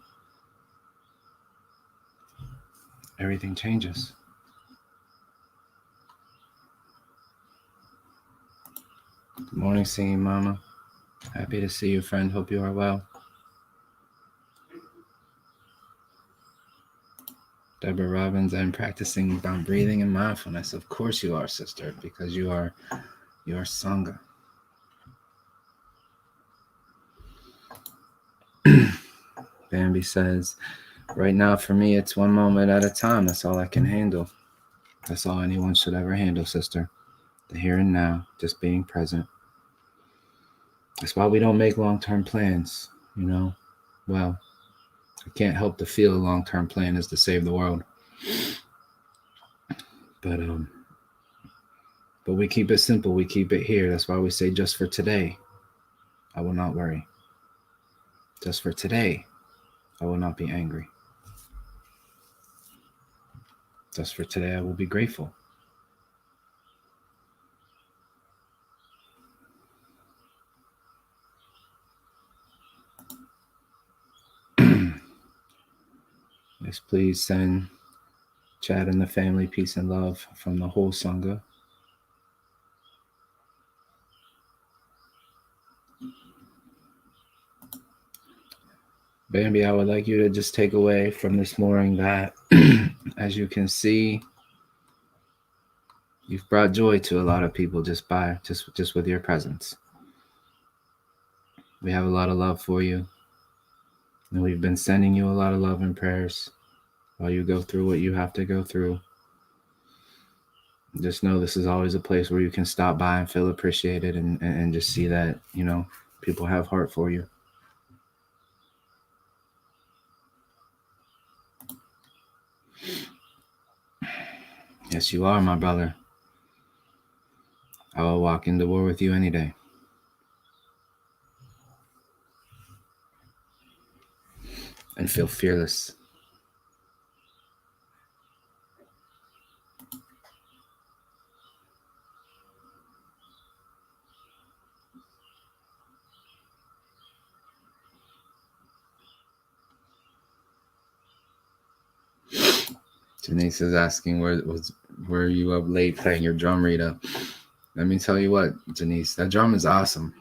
everything changes. Good morning, Singing Mama. Happy to see you, friend. Hope you are well. Deborah Robbins, I'm practicing breathing and mindfulness. Of course you are, sister, because you are Sangha. Bambi says, right now for me, it's one moment at a time. That's all I can handle. That's all anyone should ever handle, sister. The here and now, just being present. That's why we don't make long-term plans, you know. Well, I can't help to feel a long-term plan is to save the world. But we keep it simple. We keep it here. That's why we say just for today, I will not worry. Just for today, I will not be angry. Just for today, I will be grateful. Yes, please send Chad and the family peace and love from the whole Sangha. Bambi, I would like you to just take away from this morning that, as you can see, you've brought joy to a lot of people just with your presence. We have a lot of love for you, and we've been sending you a lot of love and prayers while you go through what you have to go through. Just know this is always a place where you can stop by and feel appreciated and just see that, you know, people have heart for you. Yes, you are, my brother. I will walk into war with you any day. And feel fearless. Janice is asking, were you up late playing your drum, Rita? Let me tell you what, Janice, that drum is awesome.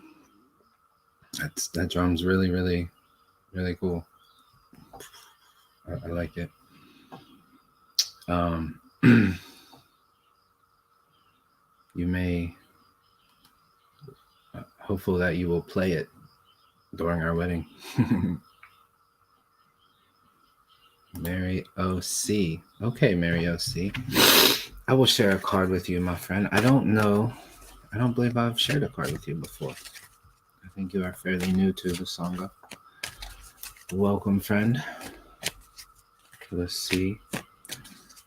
That drum's really, really, really cool. I like it. You may, hopeful that you will play it during our wedding. Mary O.C. Okay, Mary O.C. I will share a card with you, my friend. I don't believe I've shared a card with you before. I think you are fairly new to the Sangha. Welcome, friend. Let's see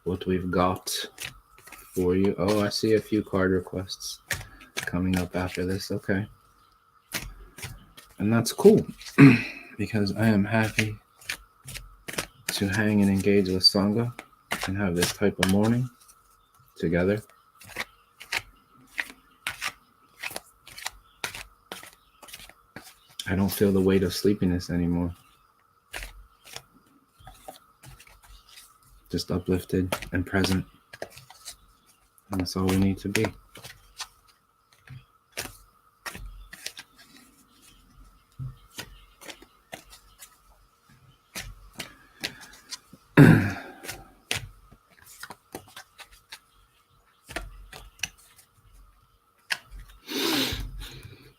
what we've got for you. Oh, I see a few card requests coming up after this. Okay. And that's cool because I am happy to hang and engage with Sangha and have this type of morning together. I don't feel the weight of sleepiness anymore. Just uplifted and present. And that's all we need to be.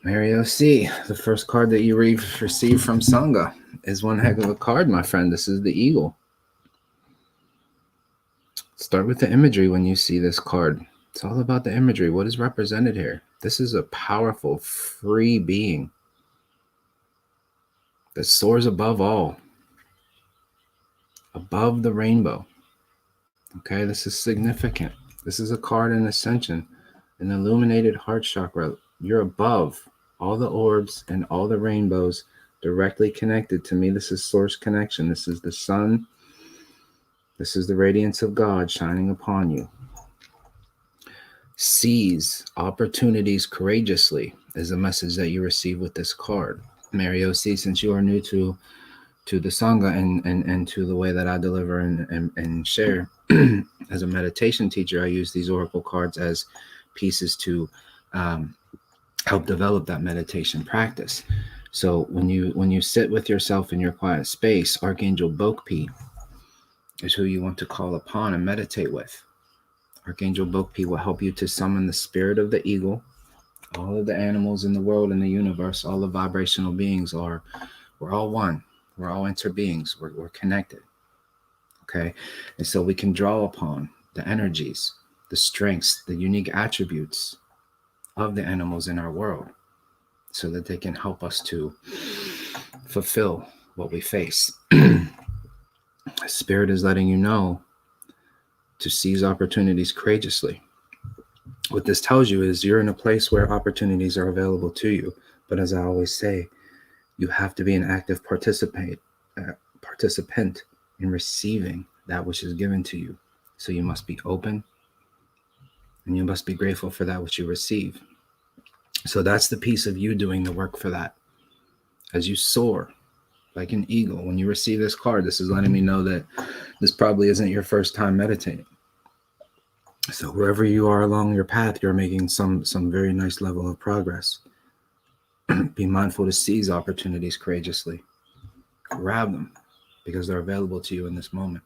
Mary O.C., the first card that you receive from Sangha is one heck of a card, my friend. This is the Eagle. Start with the imagery when you see this card. It's all about the imagery. What is represented here? This is a powerful, free being that soars above all, above the rainbow. Okay, this is significant. This is a card in ascension, an illuminated heart chakra. You're above all the orbs and all the rainbows directly connected to me. This is source connection. This is the sun. This is the radiance of God shining upon you. Seize opportunities courageously is the message that you receive with this card. Mary O.C., since you are new to the Sangha and to the way that I deliver and share, as a meditation teacher, I use these oracle cards as pieces to help develop that meditation practice. So when you sit with yourself in your quiet space, Archangel Bokpi is who you want to call upon and meditate with. Archangel Bokpi will help you to summon the spirit of the eagle. All of the animals in the world, in the universe, all the vibrational beings we're all one. We're all interbeings. We're connected. Okay. And so we can draw upon the energies, the strengths, the unique attributes of the animals in our world so that they can help us to fulfill what we face. Spirit is letting you know to seize opportunities courageously. What this tells you is you're in a place where opportunities are available to you. But as I always say, you have to be an active participant in receiving that which is given to you. So you must be open and you must be grateful for that which you receive. So that's the piece of you doing the work for that. As you soar like an eagle, when you receive this card, this is letting me know that this probably isn't your first time meditating. So wherever you are along your path, you're making some very nice level of progress. Be mindful to seize opportunities courageously. Grab them because they're available to you in this moment.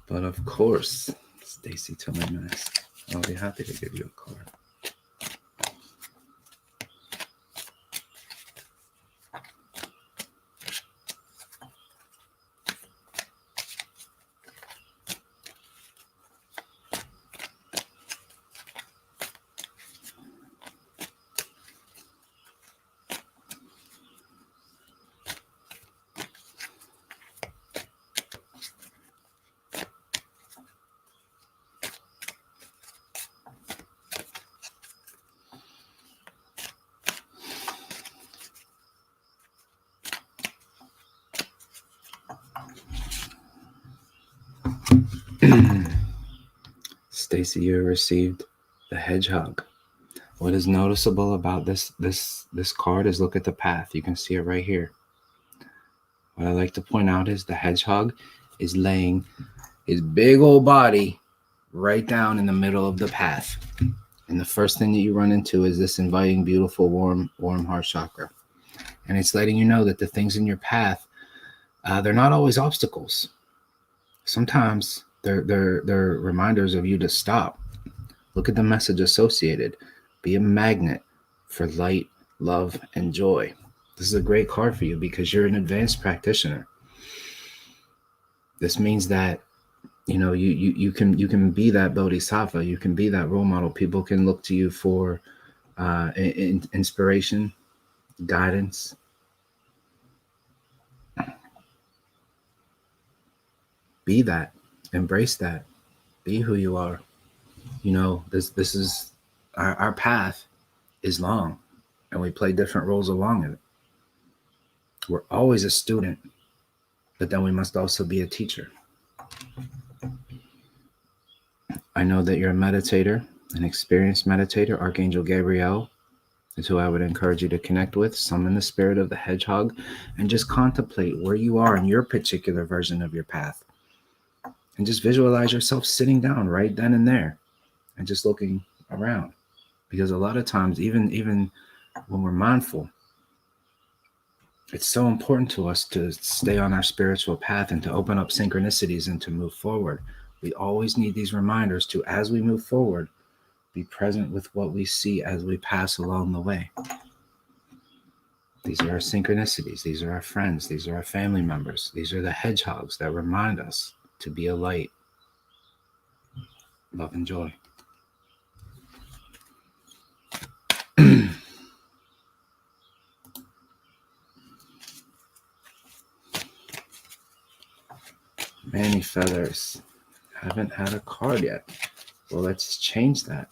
But of course, Stacy Tillerman, I'll be happy to give you a card. Stacy, you received the hedgehog. What is noticeable about this card is look at the path. You can see it right here. What I like to point out is the hedgehog is laying his big old body right down in the middle of the path. And the first thing that you run into is this inviting, beautiful, warm heart chakra. And it's letting you know that the things in your path, they're not always obstacles. Sometimes they're reminders of you to stop. Look at the message associated. Be a magnet for light, love, and joy. This is a great card for you because you're an advanced practitioner. This means that you can be that bodhisattva. You can be that role model. People can look to you for inspiration, guidance. Be that. Embrace that. Be who you are. This is our path is long, and we play different roles along it. We're always a student, but then we must also be a teacher. I know that you're a meditator, an experienced meditator. Archangel Gabriel is who I would encourage you to connect with. Summon the spirit of the hedgehog and just contemplate where you are in your particular version of your path. And just visualize yourself sitting down right then and there and just looking around. Because a lot of times, even when we're mindful, it's so important to us to stay on our spiritual path and to open up synchronicities and to move forward. We always need these reminders to, as we move forward, be present with what we see as we pass along the way. These are our synchronicities. These are our friends. These are our family members. These are the hedgehogs that remind us to be a light, love, and joy. Many feathers. Haven't had a card yet. Well, let's change that.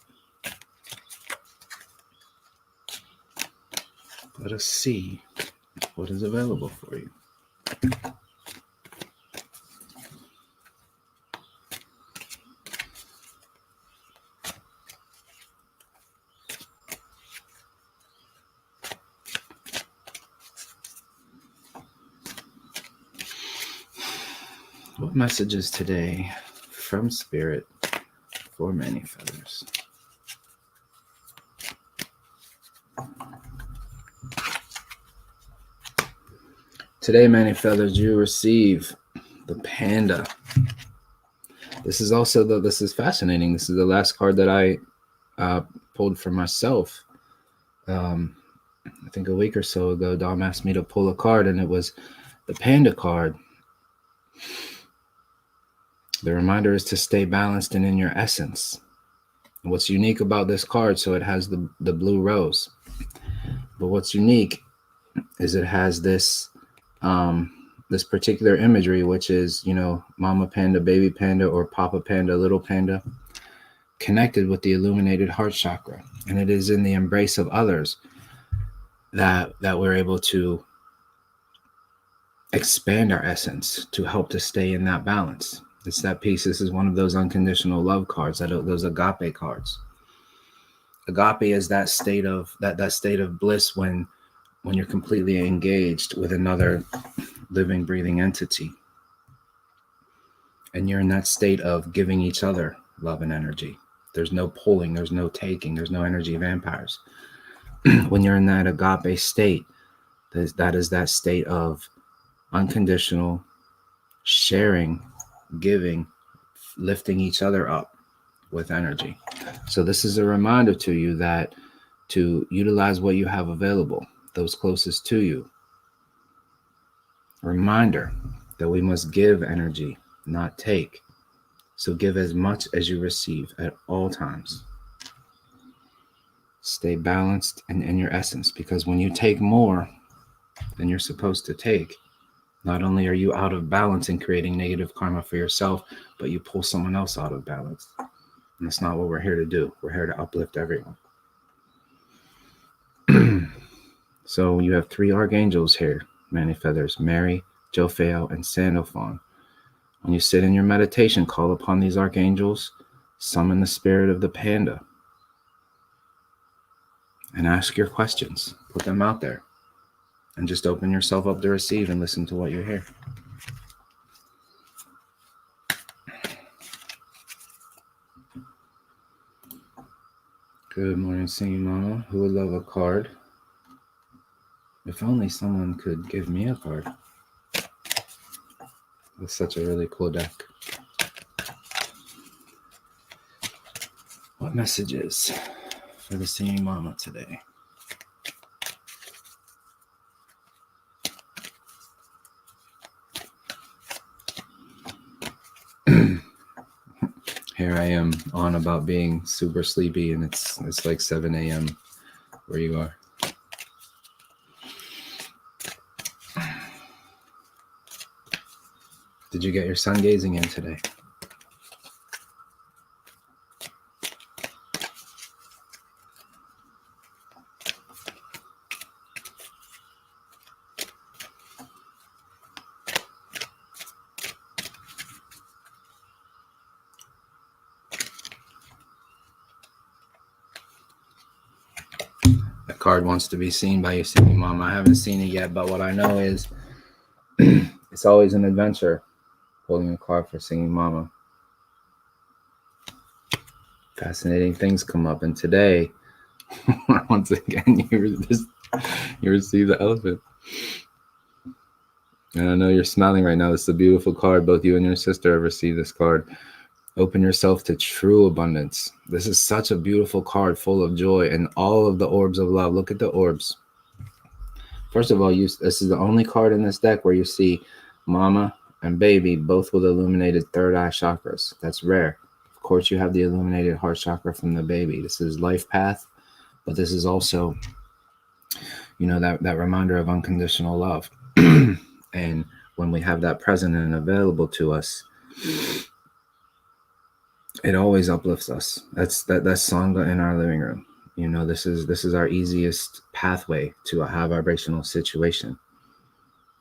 Let us see what is available for you. What messages today from Spirit for many feathers? Today, Manny Feathers, you receive the Panda. This is also this is fascinating. This is the last card that I pulled for myself. I think a week or so ago, Dom asked me to pull a card, and it was the Panda card. The reminder is to stay balanced and in your essence. And what's unique about this card, so it has the blue rose, but what's unique is it has this this particular imagery, which is, mama panda, baby panda, or papa panda, little panda, connected with the illuminated heart chakra. And it is in the embrace of others that we're able to expand our essence to help to stay in that balance. It's that piece. This is one of those unconditional love cards, those agape cards. Agape is that state of that state of bliss when you're completely engaged with another living, breathing entity. And you're in that state of giving each other love and energy. There's no pulling, there's no taking, there's no energy vampires. When you're in that agape state, that is that state of unconditional sharing, giving, lifting each other up with energy. So this is a reminder to you that to utilize what you have available, those closest to you. A reminder that we must give energy, not take. So give as much as you receive at all times. Stay balanced and in your essence, because when you take more than you're supposed to take, not only are you out of balance and creating negative karma for yourself, but you pull someone else out of balance. And that's not what we're here to do. We're here to uplift everyone. So you have 3 archangels here, Manny Feathers: Mary, Jophael, and Sandalphon. When you sit in your meditation, call upon these archangels, summon the spirit of the panda, and ask your questions. Put them out there. And just open yourself up to receive and listen to what you hear. Good morning, Singing Mama. Who would love a card? If only someone could give me a card. It's such a really cool deck. What messages for the Singing Mama today? Here I am on about being super sleepy, and it's like 7 a.m. where you are. Did you get your sun gazing in today? The card wants to be seen by you, Singing Mama. I haven't seen it yet, but what I know is it's always an adventure pulling a card for Singing Mama. Fascinating things come up, and today, once again, you receive the elephant. And I know you're smiling right now. This is a beautiful card. Both you and your sister have received this card. Open yourself to true abundance. This is such a beautiful card, full of joy and all of the orbs of love. Look at the orbs. First of all, this is the only card in this deck where you see mama and baby both with illuminated third eye chakras. That's rare. Of course, you have the illuminated heart chakra from the baby. This is life path, but this is also, that reminder of unconditional love. And when we have that present and available to us, it always uplifts us. That's Sangha in our living room. This is our easiest pathway to a high vibrational situation.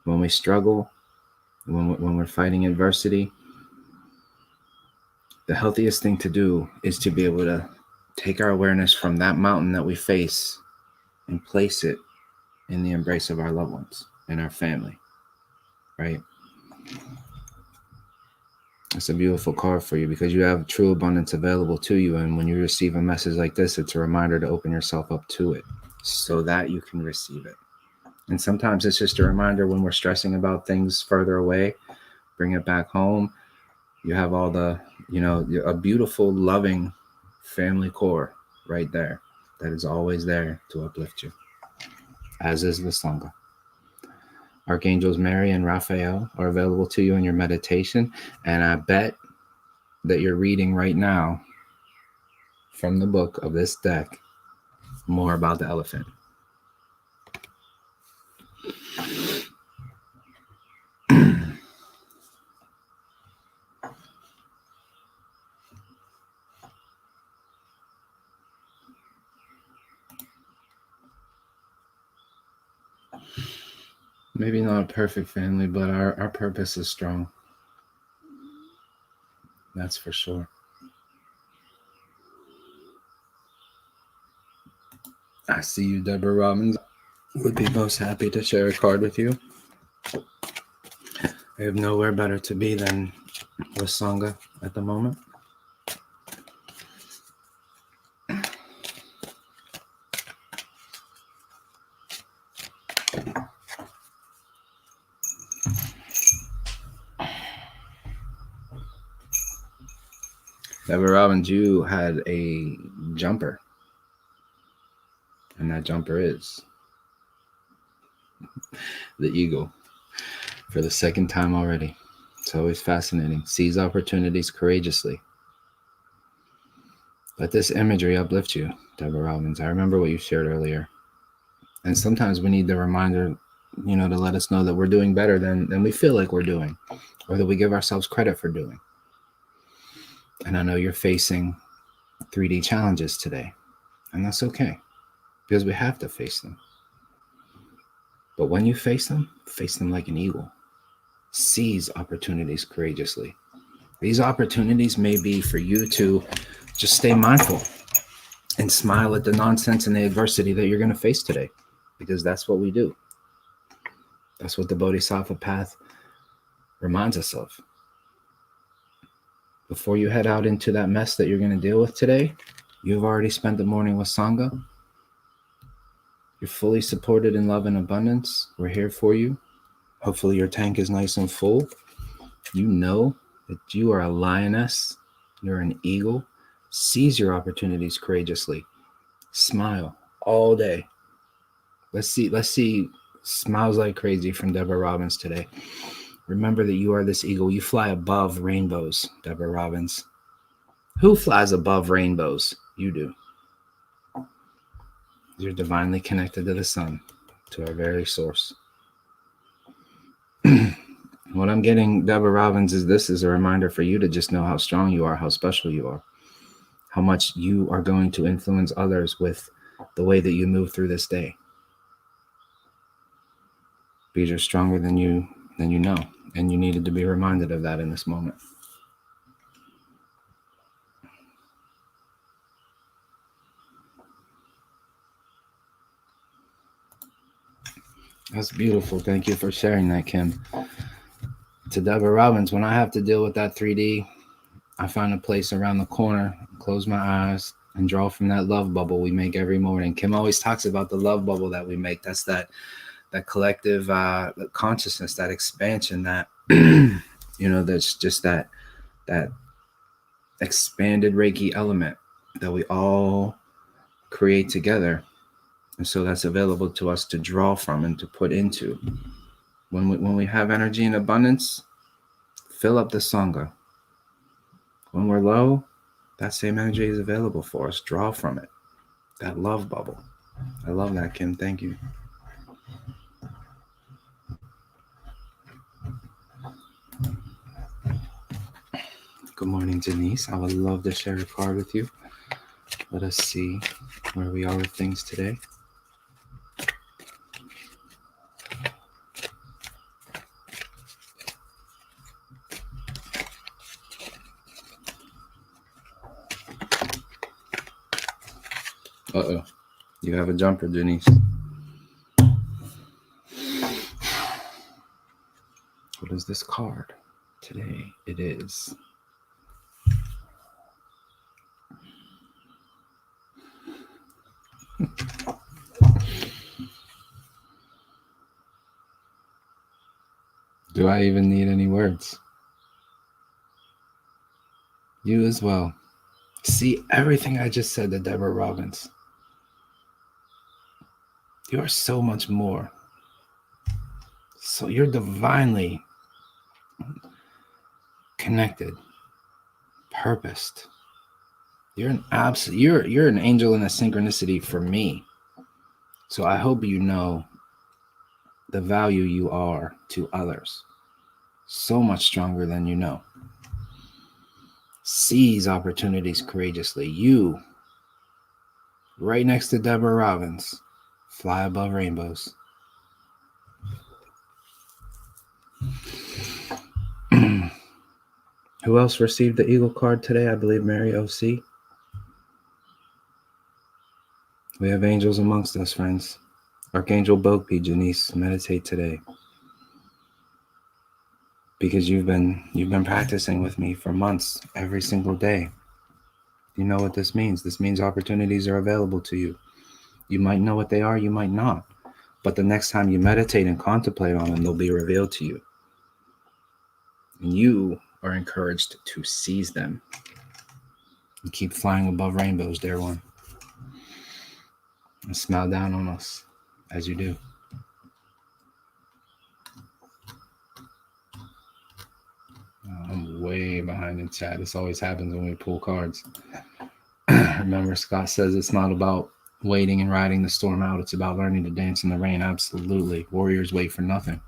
When we struggle, when we're fighting adversity, the healthiest thing to do is to be able to take our awareness from that mountain that we face and place it in the embrace of our loved ones and our family, right? It's a beautiful card for you because you have true abundance available to you. And when you receive a message like this, it's a reminder to open yourself up to it so that you can receive it. And sometimes it's just a reminder when we're stressing about things further away, bring it back home. You have all the, a beautiful, loving family core right there that is always there to uplift you, as is the Sangha. Archangels Mary and Raphael are available to you in your meditation. And I bet that you're reading right now from the book of this deck more about the elephant. Maybe not a perfect family, but our purpose is strong. That's for sure. I see you, Deborah Robbins. Would be most happy to share a card with you. I have nowhere better to be than with Sangha at the moment. Deborah Robbins, you had a jumper. And that jumper is the eagle for the second time already. It's always fascinating. Seize opportunities courageously. Let this imagery uplift you, Deborah Robbins. I remember what you shared earlier. And sometimes we need the reminder, to let us know that we're doing better than we feel like we're doing, or that we give ourselves credit for doing. And I know you're facing 3D challenges today, and that's okay, because we have to face them. But when you face them like an eagle. Seize opportunities courageously. These opportunities may be for you to just stay mindful and smile at the nonsense and the adversity that you're going to face today, because that's what we do. That's what the Bodhisattva path reminds us of. Before you head out into that mess that you're going to deal with today, you've already spent the morning with Sangha. You're fully supported in love and abundance. We're here for you. Hopefully your tank is nice and full. You know that you are a lioness. You're an eagle. Seize your opportunities courageously. Smile all day. Let's see smiles like crazy from Deborah Robbins today. Remember that you are this eagle. You fly above rainbows, Deborah Robbins. Who flies above rainbows? You do. You're divinely connected to the sun, to our very source. What I'm getting, Deborah Robbins, is this is a reminder for you to just know how strong you are, how special you are, how much you are going to influence others with the way that you move through this day. Because you're stronger than you know, and you needed to be reminded of that in this moment. That's beautiful. Thank you for sharing that, Kim. To Deborah Robbins, when I have to deal with that 3D, I find a place around the corner, close my eyes, and draw from that love bubble we make every morning. Kim always talks about the love bubble that we make. That's that collective consciousness, that expansion, that that's just that expanded Reiki element that we all create together. And so that's available to us to draw from and to put into. When we have energy in abundance, fill up the Sangha. When we're low, that same energy is available for us. Draw from it. That love bubble. I love that, Kim. Thank you. Good morning, Denise. I would love to share a card with you. Let us see where we are with things today. Uh-oh. You have a jumper, Denise. What is this card? Today it is Do I even need any words? You as well. See everything I just said to Deborah Robbins. You are so much more. So you're divinely connected, purposed. You're an you're an angel in a synchronicity for me. So I hope you know the value you are to others. So much stronger than you know. Seize opportunities courageously. You, right next to Deborah Robbins, fly above rainbows. Who else received the Eagle card today? I believe Mary O.C. We have angels amongst us, friends. Archangel Bogpi, Janice, meditate today. Because you've been practicing with me for months, every single day. You know what this means. This means opportunities are available to you. You might know what they are, you might not. But the next time you meditate and contemplate on them, they'll be revealed to you. And you are encouraged to seize them. And keep flying above rainbows, dear one. And smile down on us as you do. I'm way behind in chat. This always happens when we pull cards. Remember, Scott says it's not about waiting and riding the storm out. It's about learning to dance in the rain. Absolutely. Warriors wait for nothing.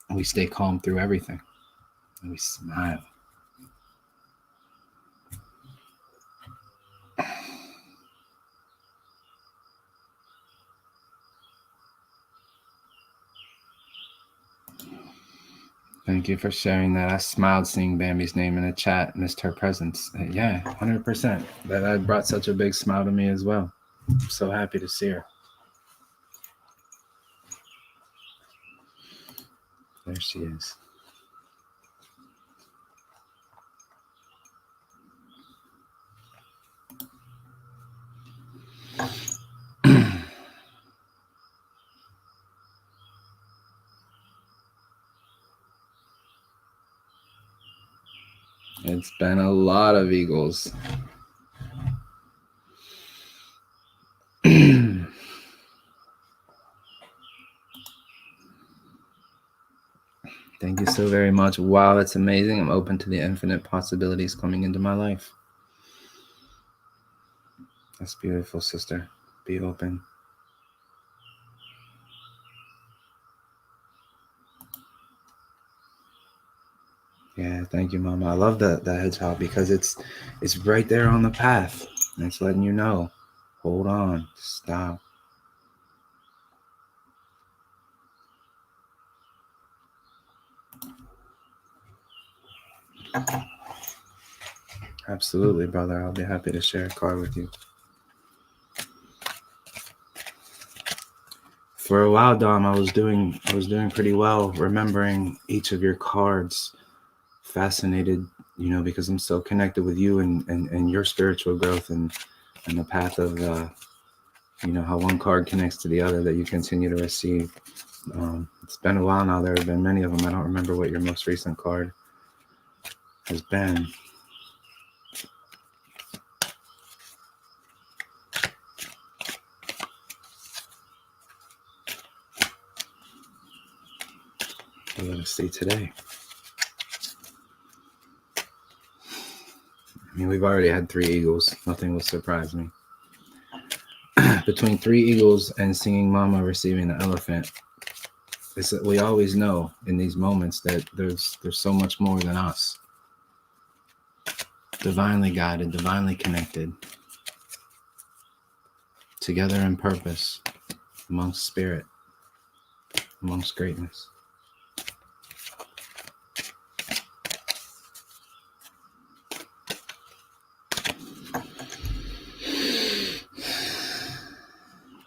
We stay calm through everything. And we smile. Thank you for sharing that. I smiled seeing Bambi's name in the chat, missed her presence. Yeah, 100%. That brought such a big smile to me as well. I'm so happy to see her. There she is. It's been a lot of eagles. Thank you so very much. Wow, that's amazing. I'm open to the infinite possibilities coming into my life. That's beautiful, sister. Be open. Yeah, thank you, Mama. I love the hedgehog because it's right there on the path. And it's letting you know, hold on, stop. Absolutely, brother. I'll be happy to share a card with you. For a while, Dom, I was doing pretty well remembering each of your cards. Fascinated, because I'm so connected with you and your spiritual growth and the path of how one card connects to the other that you continue to receive. It's been a while now. There have been many of them. I don't remember what your most recent card has been. But let us see today. I mean, we've already had 3 eagles. Nothing will surprise me. Between 3 eagles and singing Mama receiving the elephant, we always know in these moments that there's so much more than us. Divinely guided, divinely connected, together in purpose, amongst spirit, amongst greatness.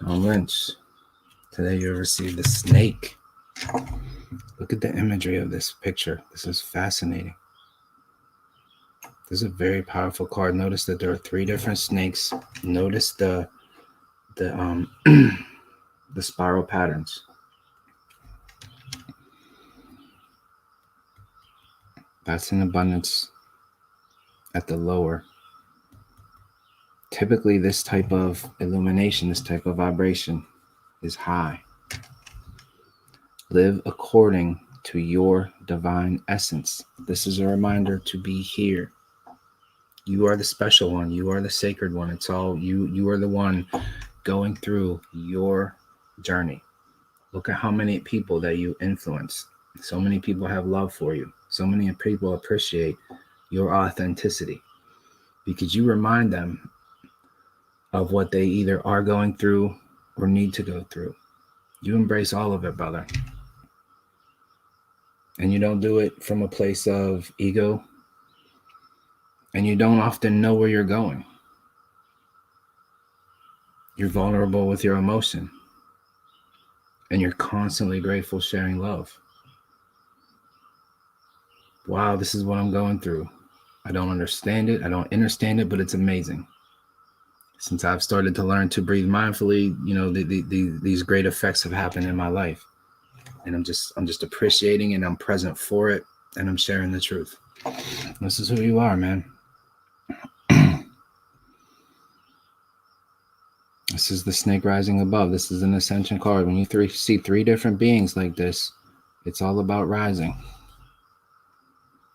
Tom Lynch, today you'll receive the snake. Look at the imagery of this picture. This is fascinating. This is a very powerful card. Notice that there are 3 different snakes. Notice the spiral patterns. That's an abundance at the lower. Typically, this type of illumination, this type of vibration is high. Live according to your divine essence. This is a reminder to be here. You are the special one. You are the sacred one. It's all you. You are the one going through your journey. Look at how many people that you influence. So many people have love for you. So many people appreciate your authenticity because you remind them of what they either are going through or need to go through. You embrace all of it, brother. And you don't do it from a place of ego. And you don't often know where you're going. You're vulnerable with your emotion. And you're constantly grateful, sharing love. Wow, this is what I'm going through. I don't understand it. I don't understand it, but it's amazing. Since I've started to learn to breathe mindfully, you know, these great effects have happened in my life. And I'm just appreciating and I'm present for it. And I'm sharing the truth. This is who you are, man. This is the snake rising above. This is an ascension card. When you see three different beings like this, it's all about rising.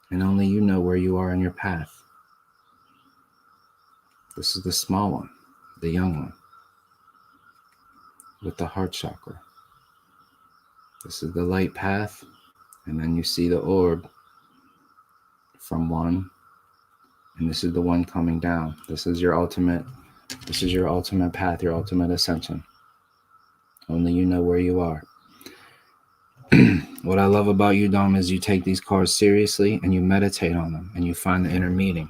And only you know where you are in your path. This is the small one, the young one, with the heart chakra. This is the light path. And then you see the orb from one. And this is the one coming down. This is your ultimate path, your ultimate ascension. Only you know where you are. What I love about you, Dom, is you take these cards seriously and you meditate on them and you find the inner meaning.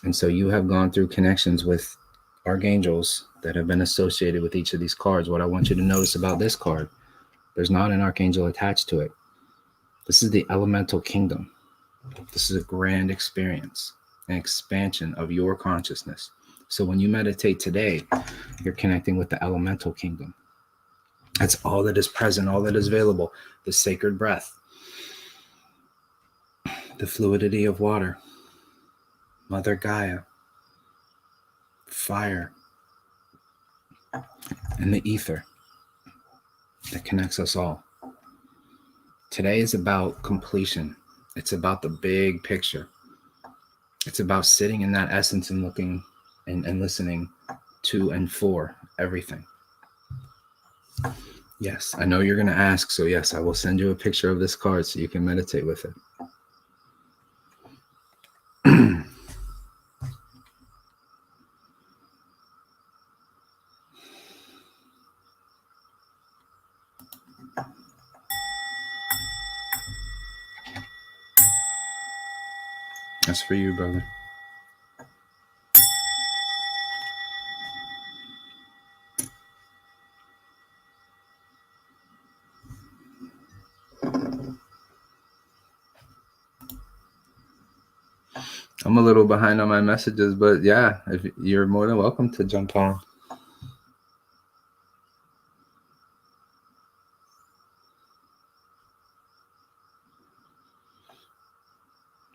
And so you have gone through connections with archangels that have been associated with each of these cards. What I want you to notice about this card, there's not an archangel attached to it. This is the elemental kingdom. This is a grand experience, an expansion of your consciousness. So when you meditate today, you're connecting with the elemental kingdom. That's all that is present, all that is available. The sacred breath, the fluidity of water, Mother Gaia, fire, and the ether that connects us all. Today is about completion. It's about the big picture. It's about sitting in that essence and looking and listening to and for everything. Yes, I know you're going to ask. So yes, I will send you a picture of this card so you can meditate with it. That's for you, brother. I'm a little behind on my messages, but yeah, if you're more than welcome to jump on.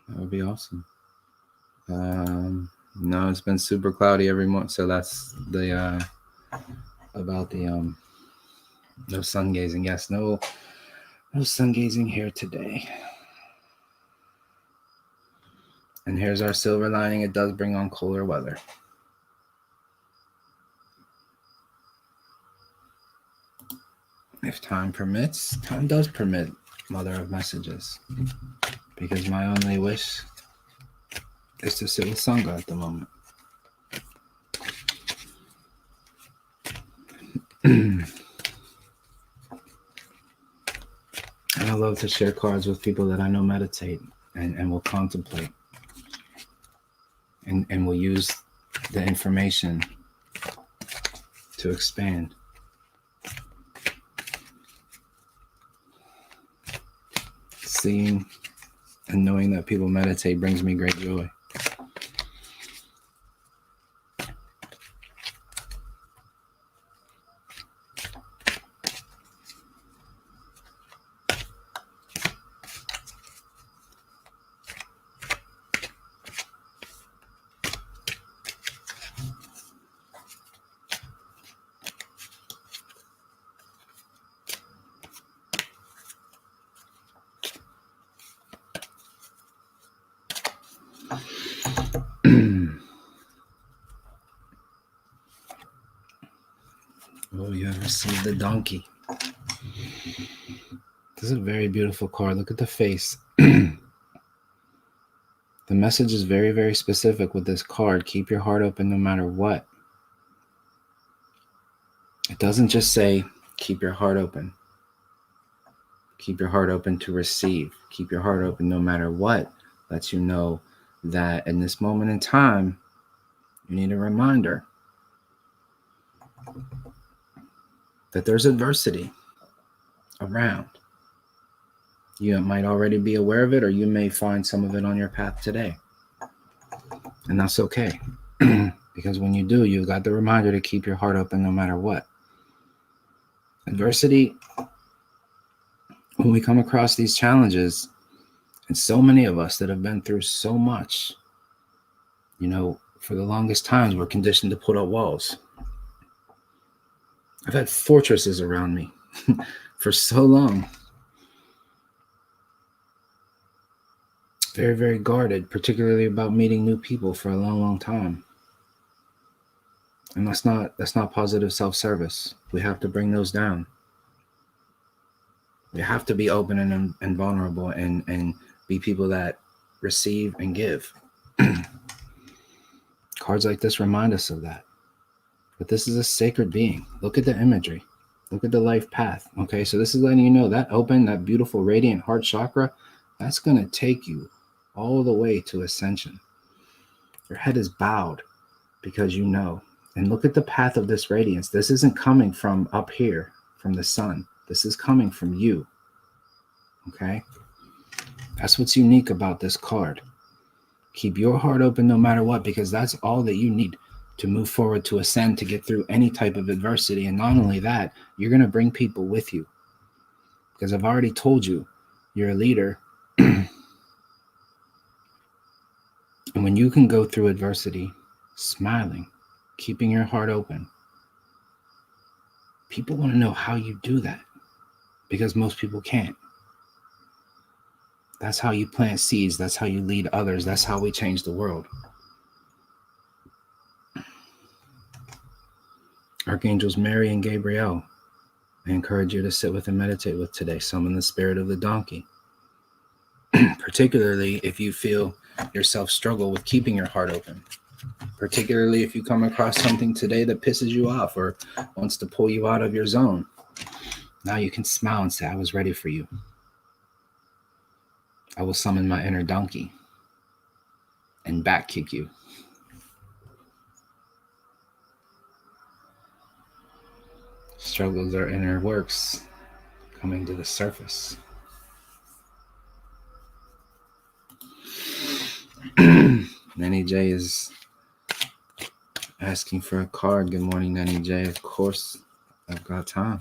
That would be awesome. No, it's been super cloudy every month, so that's the about the no sun gazing. Yes, no sun gazing here today. And here's our silver lining. It does bring on colder weather. If time permits, time does permit, Mother of Messages. Because my only wish is to sit with Sangha at the moment. And I love to share cards with people that I know meditate and will contemplate. And will use the information to expand. Seeing and knowing that people meditate brings me great joy. Receive the donkey. This is a very beautiful card. Look at the face. The message is very, very specific with this card. Keep your heart open no matter what. It doesn't just say, keep your heart open. Keep your heart open to receive. Keep your heart open no matter what. Lets you know that in this moment in time, you need a reminder that there's adversity around. You might already be aware of it, or you may find some of it on your path today. And that's okay. Because when you do, you've got the reminder to keep your heart open no matter what. Adversity, when we come across these challenges, and so many of us that have been through so much, for the longest times, we're conditioned to put up walls. I've had fortresses around me for so long. Very, very guarded, particularly about meeting new people for a long, long time. And that's not positive self-service. We have to bring those down. We have to be open and vulnerable and be people that receive and give. Cards like this remind us of that. But this is a sacred being. Look at the imagery. Look at the life path. Okay, so this is letting you know that that beautiful, radiant heart chakra, that's going to take you all the way to ascension. Your head is bowed because you know. And look at the path of this radiance. This isn't coming from up here, from the sun. This is coming from you. Okay? That's what's unique about this card. Keep your heart open no matter what, because that's all that you need to move forward, to ascend, to get through any type of adversity. And not only that, you're going to bring people with you. Because I've already told you, you're a leader. And when you can go through adversity, smiling, keeping your heart open, people want to know how you do that, because most people can't. That's how you plant seeds. That's how you lead others. That's how we change the world. Archangels Mary and Gabriel, I encourage you to sit with and meditate with today. Summon the spirit of the donkey. Particularly if you feel yourself struggle with keeping your heart open. Particularly if you come across something today that pisses you off or wants to pull you out of your zone. Now you can smile and say, I was ready for you. I will summon my inner donkey and back kick you. Struggles are inner works coming to the surface. Nanny J is asking for a card. Good morning, Nanny J. Of course, I've got time.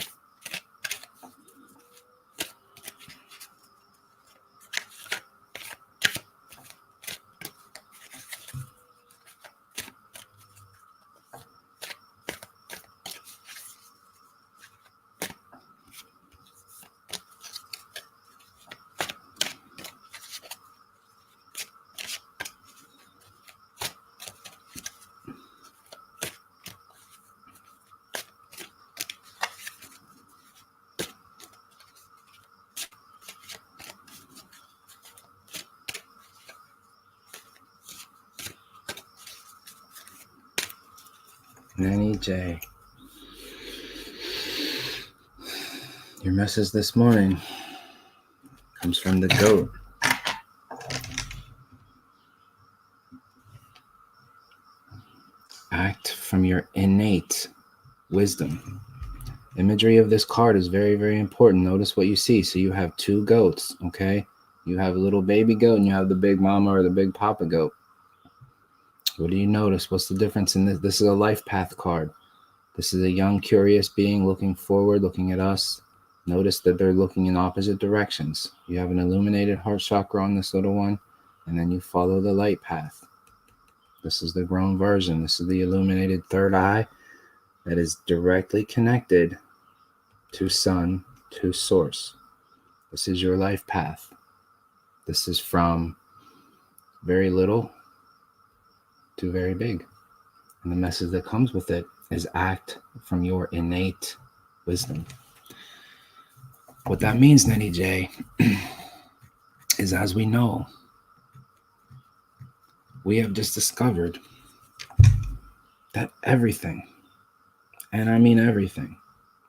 Nanny J. Your message this morning comes from the goat. Act from your innate wisdom. Imagery of this card is very, very important. Notice what you see. So you have two goats, okay? You have a little baby goat and you have the big mama or the big papa goat. What do you notice? What's the difference in this? This is a life path card. This is a young, curious being looking forward, looking at us. Notice that they're looking in opposite directions. You have an illuminated heart chakra on this little one, and then you follow the light path. This is the grown version. This is the illuminated third eye that is directly connected to sun, to source. This is your life path. This is from very little to very big. And the message that comes with it is act from your innate wisdom. What that means, Nenny J, is as we know, we have just discovered that everything, and I mean everything,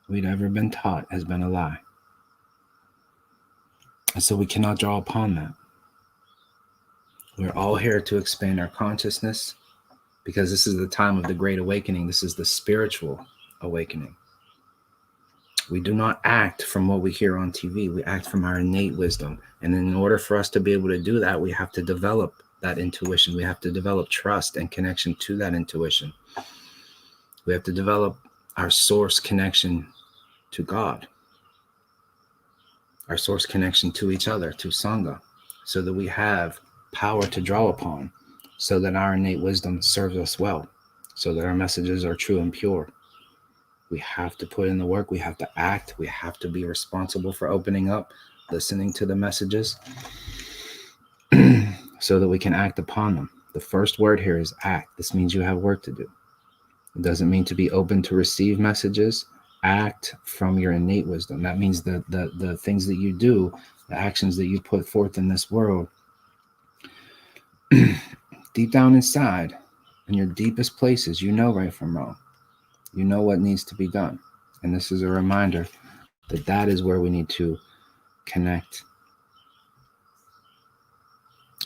we'd ever been taught has been a lie. And so we cannot draw upon that. We're all here to expand our consciousness because this is the time of the Great Awakening. This is the spiritual awakening. We do not act from what we hear on TV. We act from our innate wisdom. And in order for us to be able to do that, we have to develop that intuition. We have to develop trust and connection to that intuition. We have to develop our source connection to God, our source connection to each other, to Sangha, so that we have power to draw upon, so that our innate wisdom serves us well, so that our messages are true and pure. We have to put in the work. We have to act. We have to be responsible for opening up, listening to the messages, so that we can act upon them. The first word here is act. This means you have work to do. It doesn't mean to be open to receive messages. Act from your innate wisdom. That means the things that you do, the actions that you put forth in this world, deep down inside, in your deepest places, you know right from wrong. You know what needs to be done. And this is a reminder that that is where we need to connect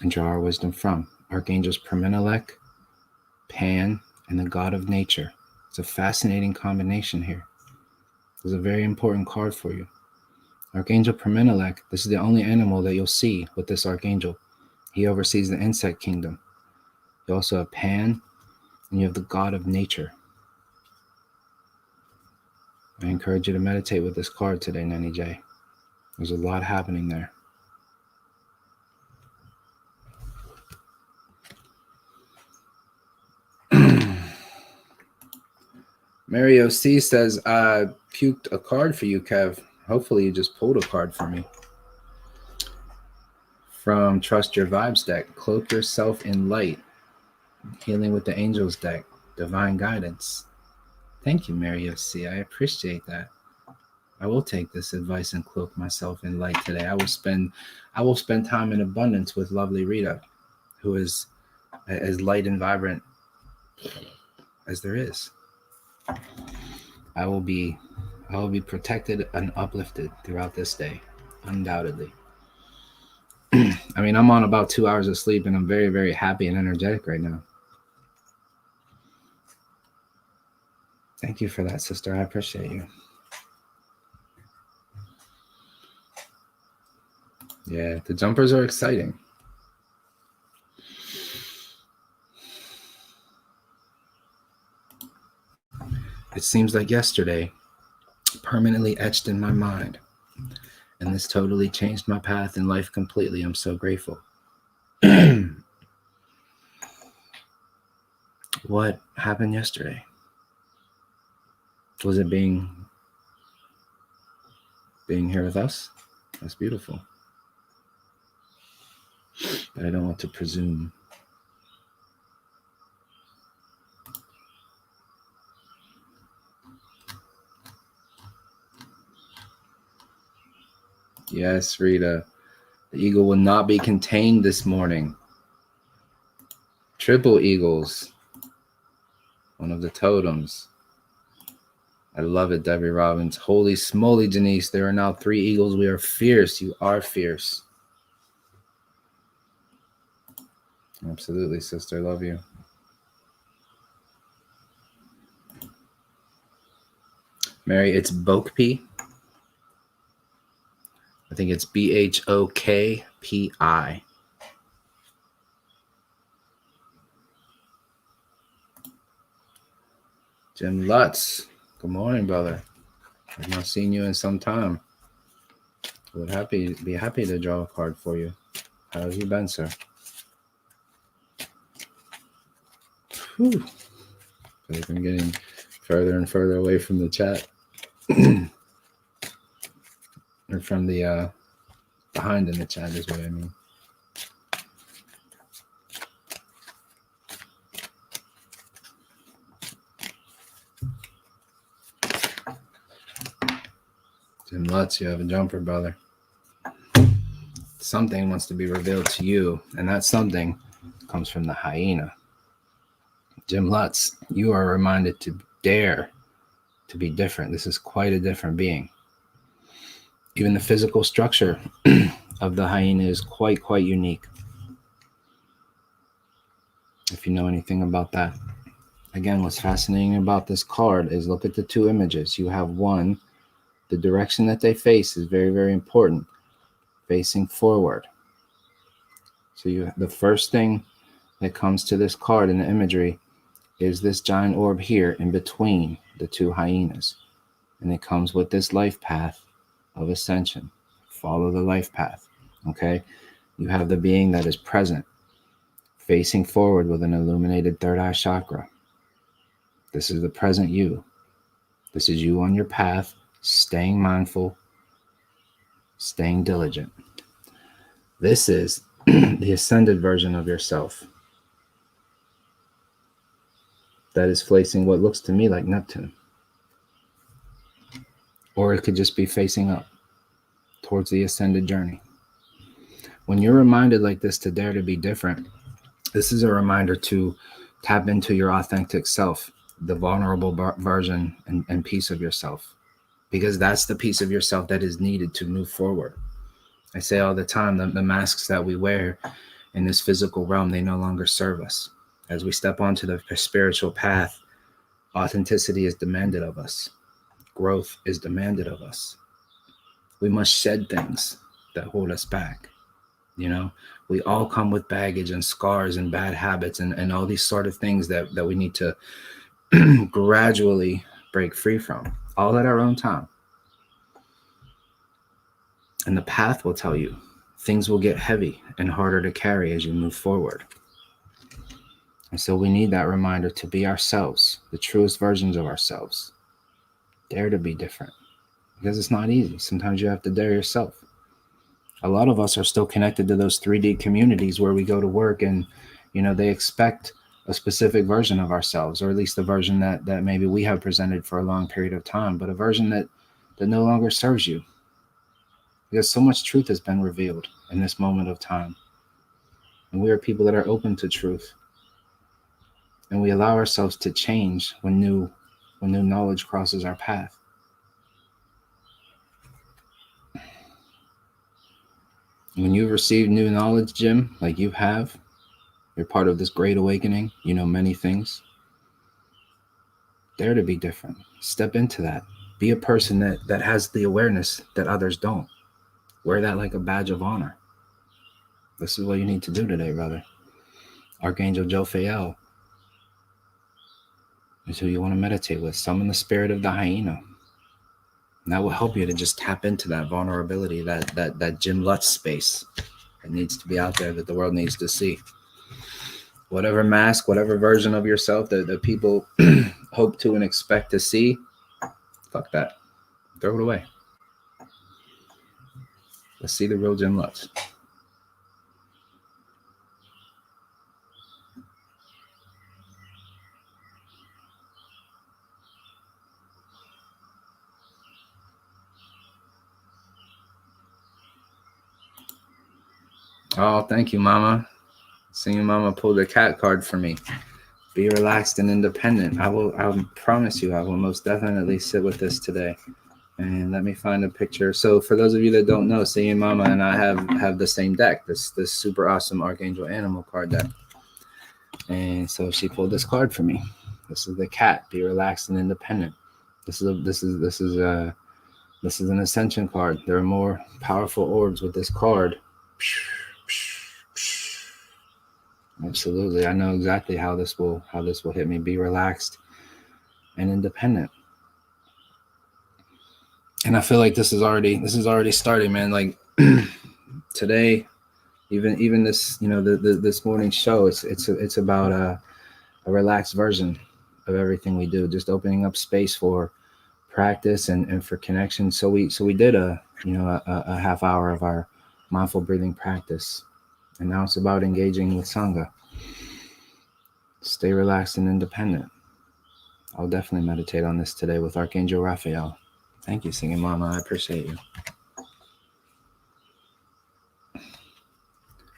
and draw our wisdom from. Archangels Perminelech, Pan, and the God of Nature. It's a fascinating combination here. It's a very important card for you. Archangel Perminelech, this is the only animal that you'll see with this archangel. He oversees the insect kingdom. You also have Pan, and you have the God of Nature. I encourage you to meditate with this card today, Nenny J. There's a lot happening there. Mario C says, I puked a card for you, Kev. Hopefully you just pulled a card for me. From Trust Your Vibes deck, Cloak Yourself in Light, Healing with the Angels deck, Divine Guidance. Thank you, Mario C. I appreciate that. I will take this advice and cloak myself in light today. I will spend time in abundance with lovely Rita, who is as light and vibrant as there is. I will be protected and uplifted throughout this day, undoubtedly. I mean, I'm on about 2 hours of sleep, and I'm very, very happy and energetic right now. Thank you for that, sister. I appreciate you. Yeah, the jumpers are exciting. It seems like yesterday, permanently etched in my mind. And this totally changed my path in life completely. I'm so grateful. What happened yesterday? Was it being here with us? That's beautiful. But I don't want to presume. Yes, Rita. The eagle will not be contained this morning. Triple eagles. One of the totems. I love it, Debbie Robbins. Holy smoly, Denise. There are now 3 eagles. We are fierce. You are fierce. Absolutely, sister. Love you. Mary, it's Bokpi. I think it's Bhokpi. Jim Lutz. Good morning, brother. I've not seen you in some time. Would be happy to draw a card for you. How have you been, sir? Whew. I've been getting further and further away from the chat. Or from the behind in the chat is what I mean. Jim Lutz, you have a jumper, brother. Something wants to be revealed to you, and that something comes from the hyena. Jim Lutz, you are reminded to dare to be different. This is quite a different being. Even the physical structure of the hyena is quite unique. If you know anything about that. Again, what's fascinating about this card is look at the two images. You have one, the direction that they face is very important, facing forward. So the first thing that comes to this card in the imagery is this giant orb here in between the two hyenas. And it comes with this life path of ascension. Follow the life path, okay? You have the being that is present, facing forward with an illuminated third eye chakra. This is the present you. This is you on your path, staying mindful, staying diligent. This is the ascended version of yourself that is facing what looks to me like Neptune. Or it could just be facing up towards the ascended journey. When you're reminded like this to dare to be different, this is a reminder to tap into your authentic self, the vulnerable version and piece of yourself, because that's the piece of yourself that is needed to move forward. I say all the time, the masks that we wear in this physical realm, they no longer serve us. As we step onto the spiritual path, authenticity is demanded of us. Growth is demanded of us. We must shed things that hold us back. You know, we all come with baggage and scars and bad habits and all these sort of things that we need to gradually break free from, all at our own time. And the path will tell you things will get heavy and harder to carry as you move forward. And so we need that reminder to be ourselves, the truest versions of ourselves. Dare to be different, because it's not easy. Sometimes you have to dare yourself. A lot of us are still connected to those 3D communities where we go to work and, you know, they expect a specific version of ourselves, or at least the version that maybe we have presented for a long period of time, but a version that no longer serves you. Because so much truth has been revealed in this moment of time. And we are people that are open to truth. And we allow ourselves to change when new knowledge crosses our path. When you receive new knowledge, Jim, like you have, you're part of this great awakening, you know many things. Dare to be different. Step into that. Be a person that has the awareness that others don't. Wear that like a badge of honor. This is what you need to do today, brother. Archangel Jophiel is who you want to meditate with. Summon the spirit of the hyena. And that will help you to just tap into that vulnerability, that Jim Lutz space that needs to be out there, that the world needs to see. Whatever mask, whatever version of yourself that people hope to and expect to see, fuck that. Throw it away. Let's see the real Jim Lutz. Oh, thank you, Mama. Seeing Mama pull the cat card for me. Be relaxed and independent. I promise you, I will most definitely sit with this today. And let me find a picture. So for those of you that don't know, Seeing Mama and I have the same deck, this super awesome Archangel Animal card deck. And so she pulled this card for me. This is the cat. Be relaxed and independent. This is an ascension card. There are more powerful orbs with this card. Absolutely. I know exactly how this will hit me. Be relaxed and independent. And I feel like this is already starting, man. Like today, even this, you know, this morning's show, it's about a relaxed version of everything we do, just opening up space for practice and for connection. So we did a half hour of our mindful breathing practice. And now it's about engaging with Sangha. Stay relaxed and independent. I'll definitely meditate on this today with Archangel Raphael. Thank you, Singing Mama. I appreciate you.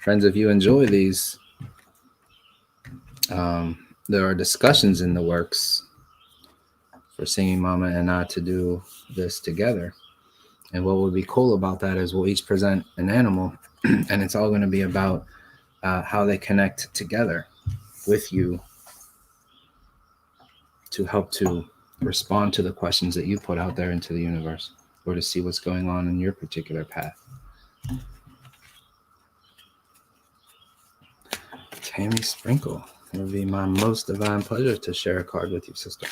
Friends, if you enjoy these, there are discussions in the works for Singing Mama and I to do this together. And what would be cool about that is we'll each present an animal, and it's all going to be about how they connect together with you to help to respond to the questions that you put out there into the universe, or to see what's going on in your particular path. Tammy Sprinkle, it would be my most divine pleasure to share a card with you, sister.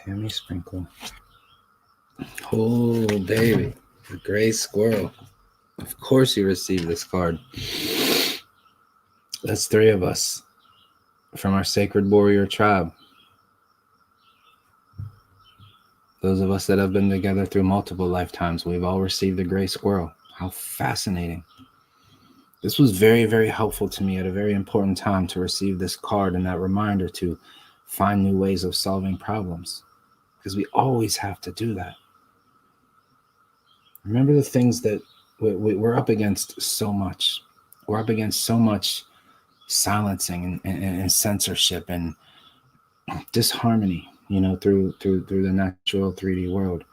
Tammy Sprinkle. Oh, baby. The gray squirrel. Of course you received this card. That's 3 of us from our Sacred Warrior tribe. Those of us that have been together through multiple lifetimes, we've all received the gray squirrel. How fascinating. This was very, very helpful to me at a very important time to receive this card and that reminder to find new ways of solving problems, because we always have to do that. Remember the things that we're up against so much. We're up against so much silencing and censorship and disharmony, through the natural 3D world.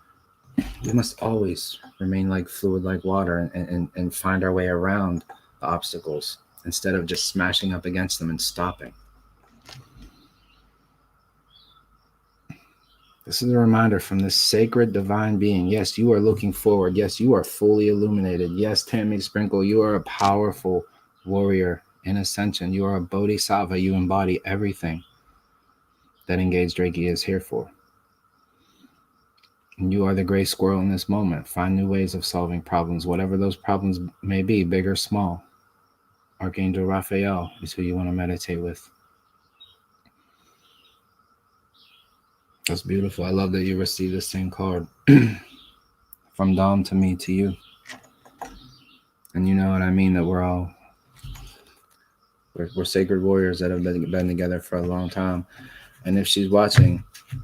We must always remain like fluid, like water, and find our way around the obstacles instead of just smashing up against them and stopping. This is a reminder from this sacred divine being. Yes, you are looking forward. Yes, you are fully illuminated. Yes, Tammy Sprinkle, you are a powerful warrior in ascension. You are a bodhisattva. You embody everything that Engaged Reiki is here for. And you are the gray squirrel in this moment. Find new ways of solving problems, whatever those problems may be, big or small. Archangel Raphael is who you want to meditate with. That's beautiful. I love that you received the same card. From Dom to me to you. And you know what I mean, that we're sacred warriors that have been together for a long time. And if she's watching,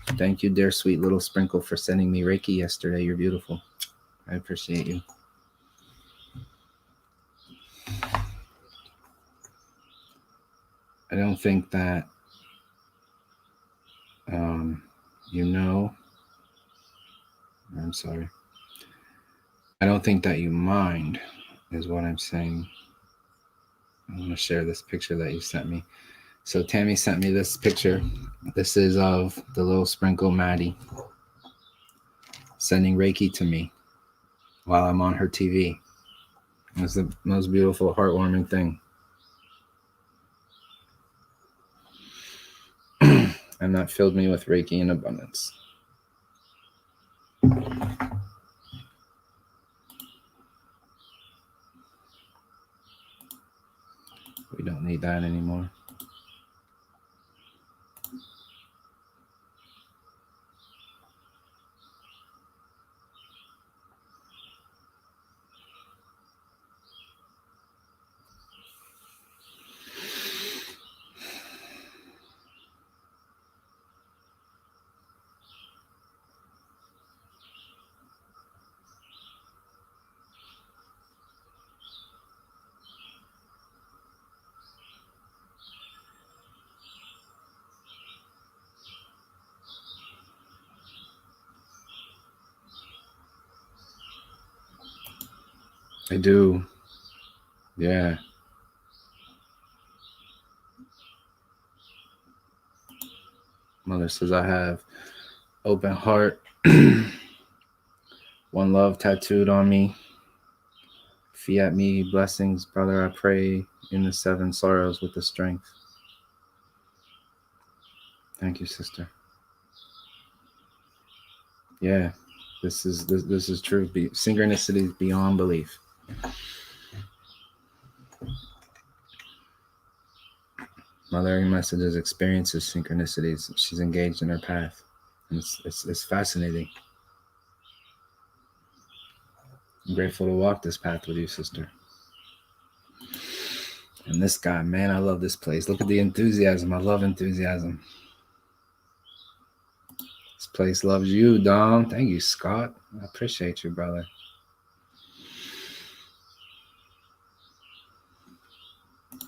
thank you, dear sweet little Sprinkle, for sending me Reiki yesterday. You're beautiful. I appreciate you. I don't think that I'm sorry. I don't think that you mind is what I'm saying. I want to share this picture that you sent me. So Tammy sent me this picture. This is of the little Sprinkle Maddie sending Reiki to me while I'm on her TV. It's the most beautiful, heartwarming thing. And that filled me with Reiki in abundance. We don't need that anymore. I do. Yeah. Mother says I have open heart, one love tattooed on me. Fiat me blessings, brother. I pray in the seven sorrows with the strength. Thank you, sister. Yeah, this is true. Synchronicities beyond belief. Mother messages experiences synchronicities. She's engaged in her path. And it's fascinating. I'm grateful to walk this path with you, sister. And this guy, man, I love this place. Look at the enthusiasm. I love enthusiasm. This place loves you, Dom. Thank you, Scott. I appreciate you, brother.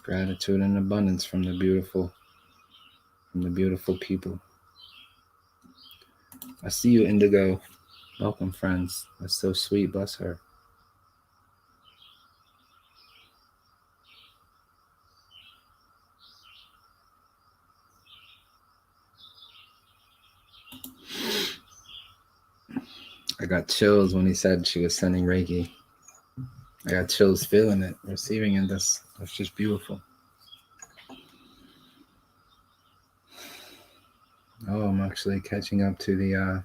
Gratitude and abundance from the beautiful people. I see you, Indigo. Welcome, friends. That's so sweet. Bless her. I got chills when he said she was sending Reiki. I got chills feeling it, receiving it. That's just beautiful. Oh, I'm actually catching up to the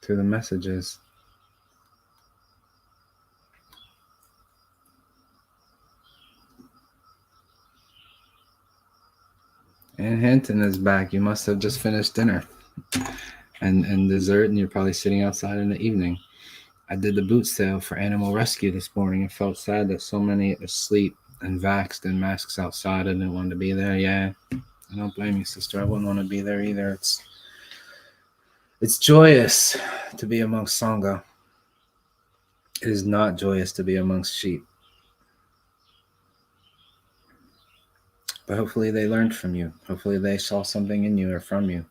to the messages. And Hinton is back. You must have just finished dinner and dessert, and you're probably sitting outside in the evening. I did the boot sale for Animal Rescue this morning. It felt sad that so many asleep and vaxxed and masks outside. I didn't want to be there. Yeah, I don't blame you, sister. I wouldn't want to be there either. It's joyous to be amongst Sangha. It is not joyous to be amongst sheep. But hopefully they learned from you. Hopefully they saw something in you or from you.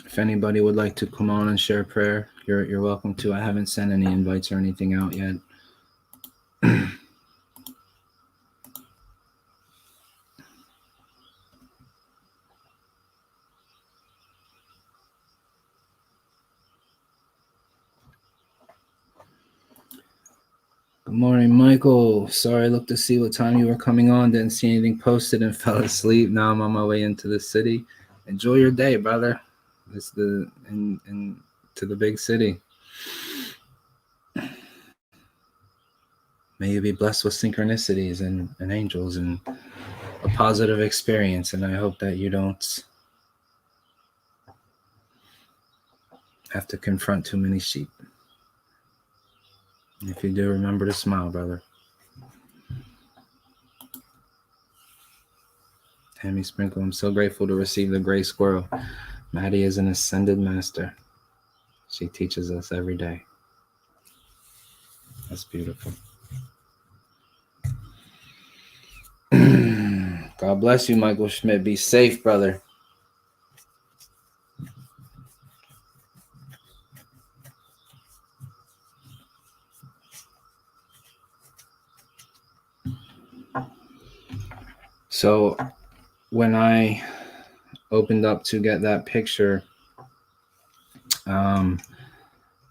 If anybody would like to come on and share prayer, you're welcome to. I haven't sent any invites or anything out yet. Good morning, Michael. Sorry, I looked to see what time you were coming on. Didn't see anything posted and fell asleep. Now I'm on my way into the city. Enjoy your day, brother. It's in to the big city. May you be blessed with synchronicities and angels and a positive experience. And I hope that you don't have to confront too many sheep. If you do, remember to smile, brother. Tammy Sprinkle, I'm so grateful to receive the gray squirrel. Maddie is an ascended master. She teaches us every day. That's beautiful. God bless you, Michael Schmidt. Be safe, brother. So when I opened up to get that picture of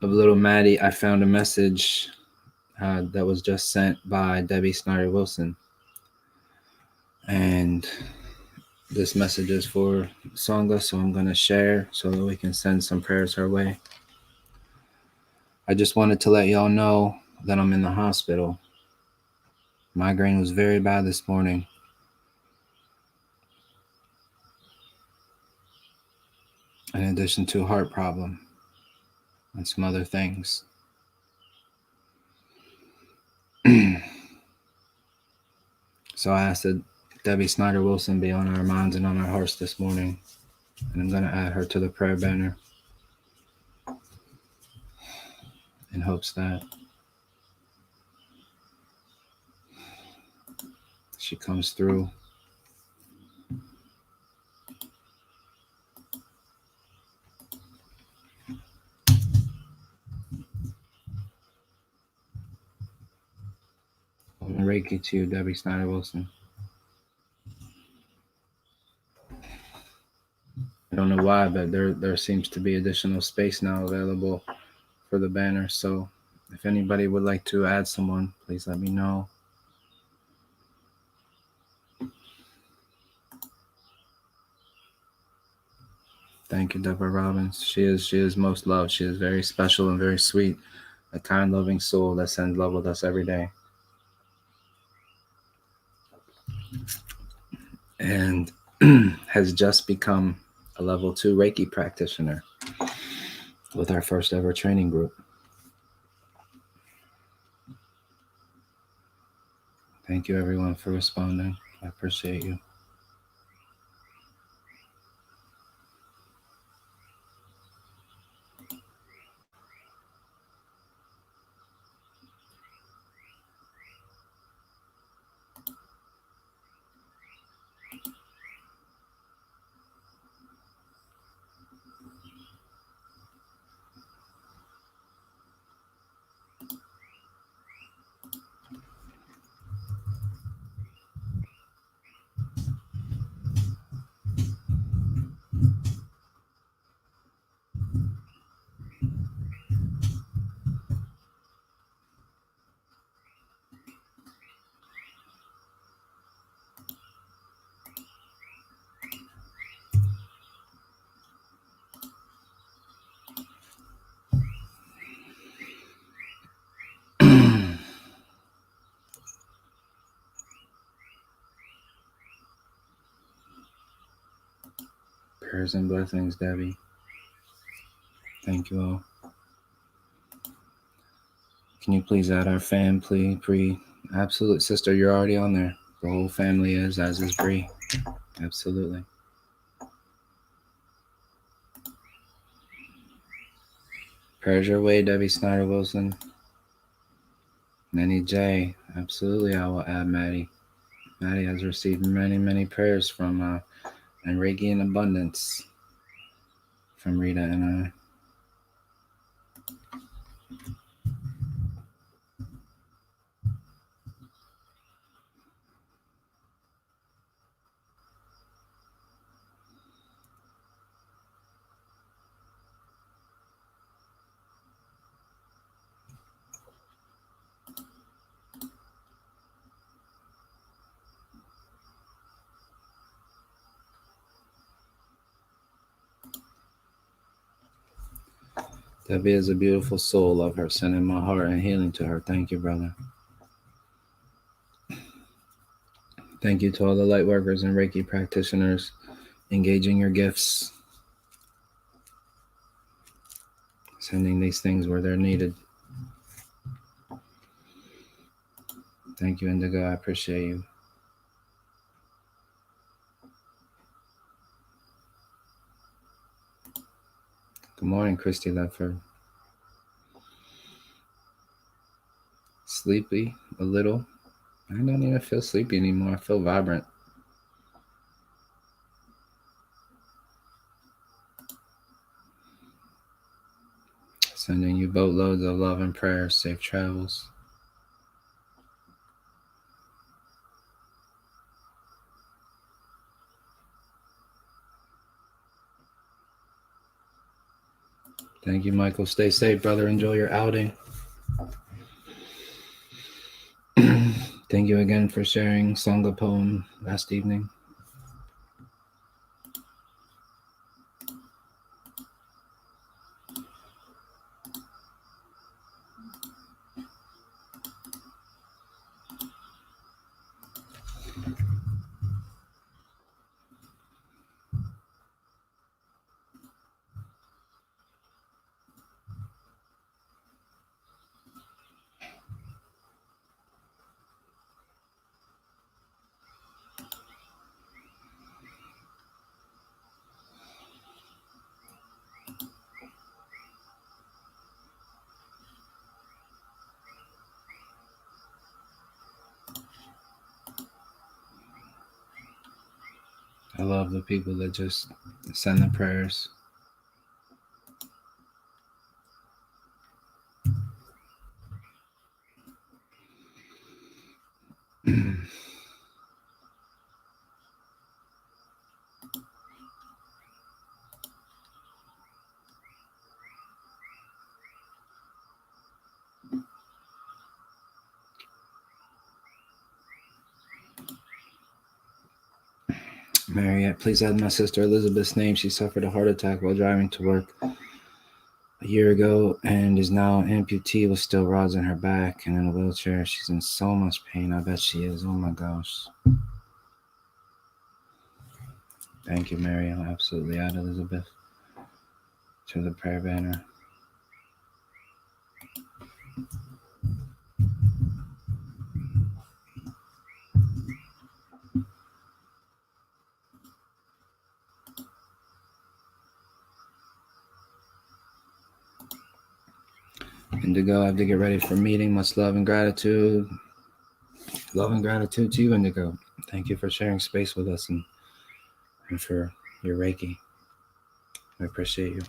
little Maddie, I found a message that was just sent by Debbie Snyder Wilson. And this message is for Sangha, so I'm going to share so that we can send some prayers her way. I just wanted to let y'all know that I'm in the hospital. Migraine was very bad this morning. In addition to a heart problem and some other things. So I asked that Debbie Snyder Wilson be on our minds and on our hearts this morning. And I'm going to add her to the prayer banner. in hopes that she comes through. Reiki to you, Debbie Snyder Wilson. I don't know why, but there seems to be additional space now available for the banner. So if anybody would like to add someone, please let me know. Thank you, Deborah Robbins. She is most loved. She is very special and very sweet, a kind, loving soul that sends love with us every day. And has just become a level 2 Reiki practitioner with our first ever training group. Thank you, everyone, for responding. I appreciate you. Prayers and blessings, Debbie. Thank you all. Can you please add our fam, please? Bree. Absolute sister, you're already on there. The whole family is, as is Bree. Absolutely. Prayers your way, Debbie Snyder Wilson. Nanny J. Absolutely, I will add Maddie. Maddie has received many, many prayers from and Reiki in abundance from Rita and I. Debbie is a beautiful soul. Love her. Sending my heart and healing to her. Thank you, brother. Thank you to all the light workers and Reiki practitioners engaging your gifts, sending these things where they're needed. Thank you, Indigo. I appreciate you. Good morning, Christy Ledford. Sleepy a little. I don't even feel sleepy anymore. I feel vibrant. Sending you boatloads of love and prayers. Safe travels. Thank you, Michael. Stay safe, brother. Enjoy your outing. Thank you again for sharing Sangha poem last evening. I love the people that just send the prayers. Mariette, please add my sister Elizabeth's name. She suffered a heart attack while driving to work a year ago and is now an amputee with still rods in her back and in a wheelchair. She's in so much pain. I bet she is. Oh my gosh. Thank you, Mary. I'll absolutely add Elizabeth to the prayer banner. Indigo, I have to get ready for meeting. Much love and gratitude. Love and gratitude to you, Indigo. Thank you for sharing space with us and for your Reiki. I appreciate you.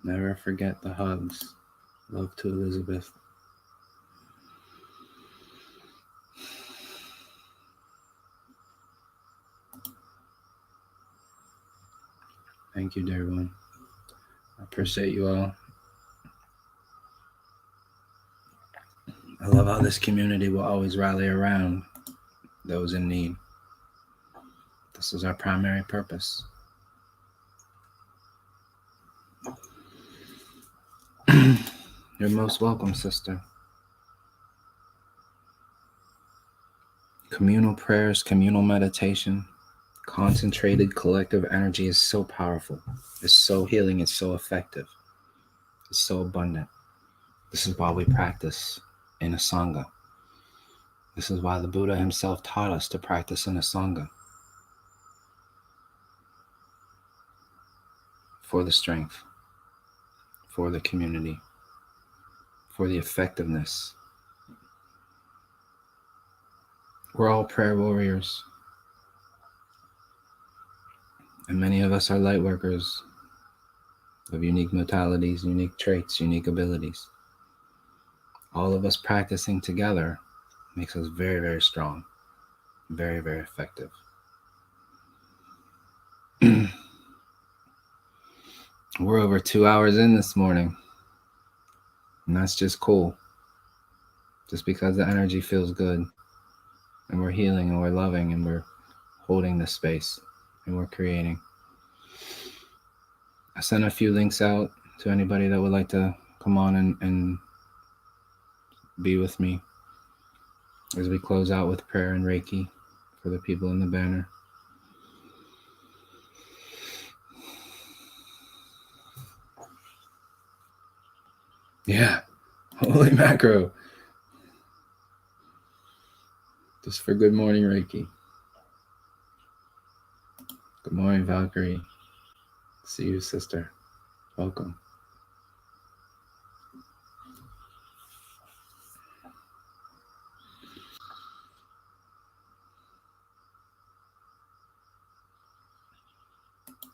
Never forget the hugs. Love to Elizabeth. Thank you, dear one. I appreciate you all. I love how this community will always rally around those in need. This is our primary purpose. You're most welcome, sister. Communal prayers, communal meditation, concentrated collective energy is so powerful. It's so healing. It's so effective. It's so abundant. This is why we practice in a Sangha. This is why the Buddha himself taught us to practice in a Sangha. For the strength, for the community, for the effectiveness. We're all prayer warriors. And many of us are light workers of unique modalities, unique traits, unique abilities. All of us practicing together makes us very, very strong, very, very effective. We're over 2 hours in this morning, and that's just cool. Just because the energy feels good, and we're healing, and we're loving, and we're holding this space, and we're creating. I sent a few links out to anybody that would like to come on and be with me as we close out with prayer and Reiki for the people in the banner. Yeah, holy macro. Just for good morning, Reiki. Good morning, Valkyrie. See you, sister. Welcome.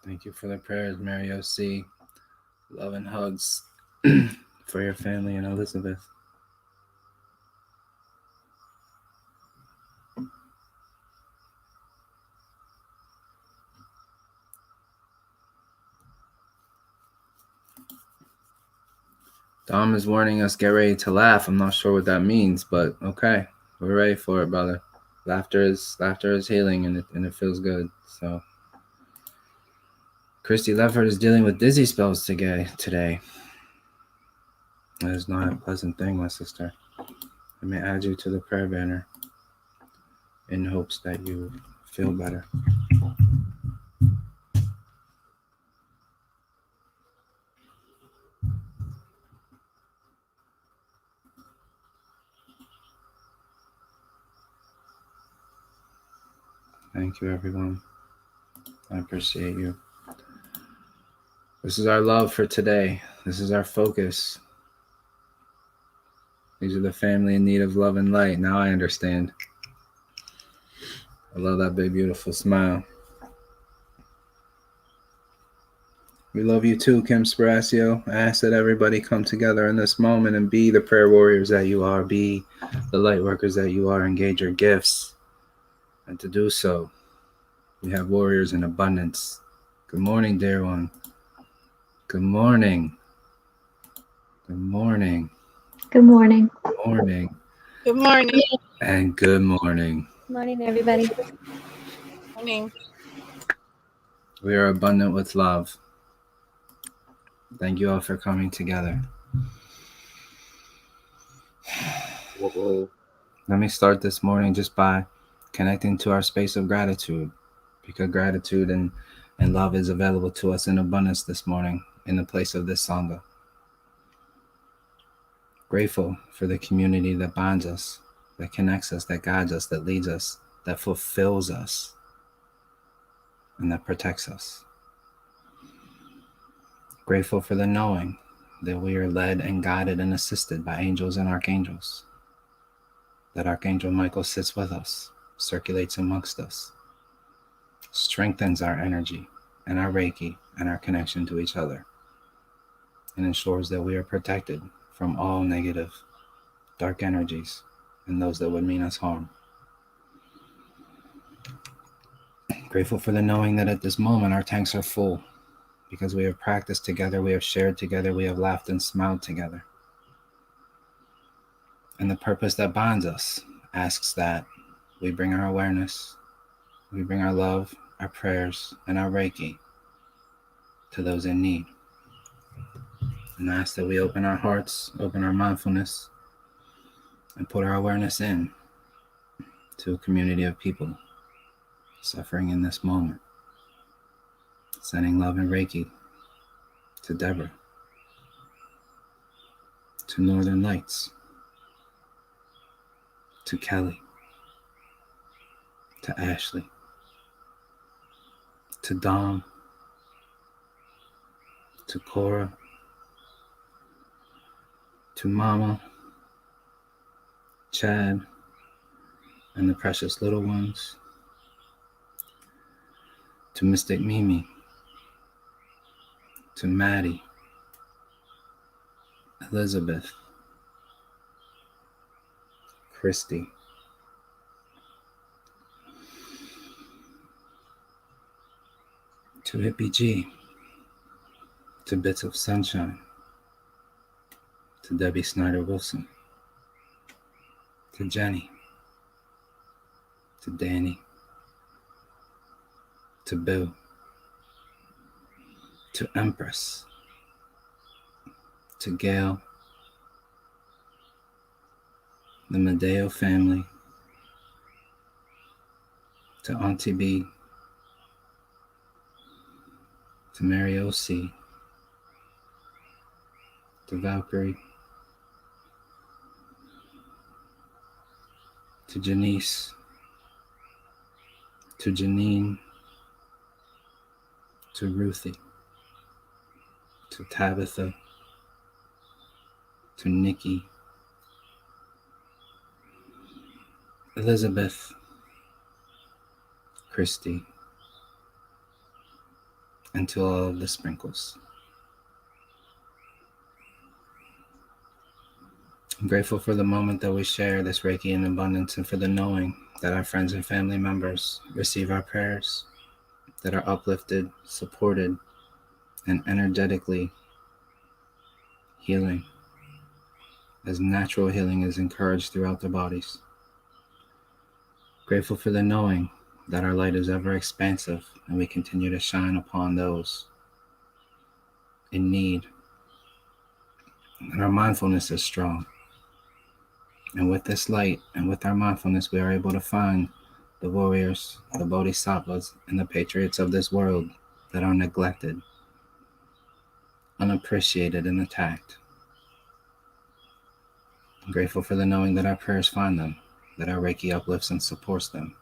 Thank you for the prayers, Mary O.C. Love and hugs for your family and Elizabeth. Dom is warning us, get ready to laugh. I'm not sure what that means, but okay. We're ready for it, brother. Laughter is healing, and it feels good. So Christy Leffert is dealing with dizzy spells today. That is not a pleasant thing, my sister. I may add you to the prayer banner in hopes that you feel better. Thank you, everyone. I appreciate you. This is our love for today. This is our focus. These are the family in need of love and light. Now I understand. I love that big, beautiful smile. We love you too, Kim Sparacio. I ask that everybody come together in this moment and be the prayer warriors that you are, be the light workers that you are, engage your gifts. And to do so, we have warriors in abundance. Good morning, dear one. Good morning. Good morning. Good morning. Good morning. Good morning. And good morning. Morning, everybody. Morning. We are abundant with love. Thank you all for coming together. Let me start this morning just by connecting to our space of gratitude, because gratitude and love is available to us in abundance this morning in the place of this Sangha. Grateful for the community that binds us, that connects us, that guides us, that leads us, that fulfills us, and that protects us. Grateful for the knowing that we are led and guided and assisted by angels and archangels, that Archangel Michael sits with us, circulates amongst us, strengthens our energy and our Reiki and our connection to each other, and ensures that we are protected from all negative, dark energies and those that would mean us harm. Grateful for the knowing that at this moment our tanks are full, because we have practiced together, we have shared together, we have laughed and smiled together. And the purpose that binds us asks that we bring our awareness, we bring our love, our prayers, and our Reiki to those in need. And ask that we open our hearts, open our mindfulness, and put our awareness in to a community of people suffering in this moment. Sending love and Reiki to Deborah, to Northern Lights, to Kelly, to Ashley, to Dom, to Cora, to Mama, Chad, and the precious little ones, to Mystic Mimi, to Maddie, Elizabeth, Christy, to Hippie G, to Bits of Sunshine, to Debbie Snyder Wilson, to Jenny, to Danny, to Bill, to Empress, to Gail, the Medeo family, to Auntie B, to Mary O.C., to Valkyrie, to Janice, to Janine, to Ruthie, to Tabitha, to Nikki, Elizabeth, Christy, and to all of the sprinkles. I'm grateful for the moment that we share this Reiki in abundance, and for the knowing that our friends and family members receive our prayers, that are uplifted, supported, and energetically healing, as natural healing is encouraged throughout the bodies. Grateful for the knowing that our light is ever expansive, and we continue to shine upon those in need that our mindfulness is strong. And with this light and with our mindfulness, we are able to find the warriors, the bodhisattvas, and the patriots of this world that are neglected, unappreciated, and attacked. I'm grateful for the knowing that our prayers find them, that our Reiki uplifts and supports them,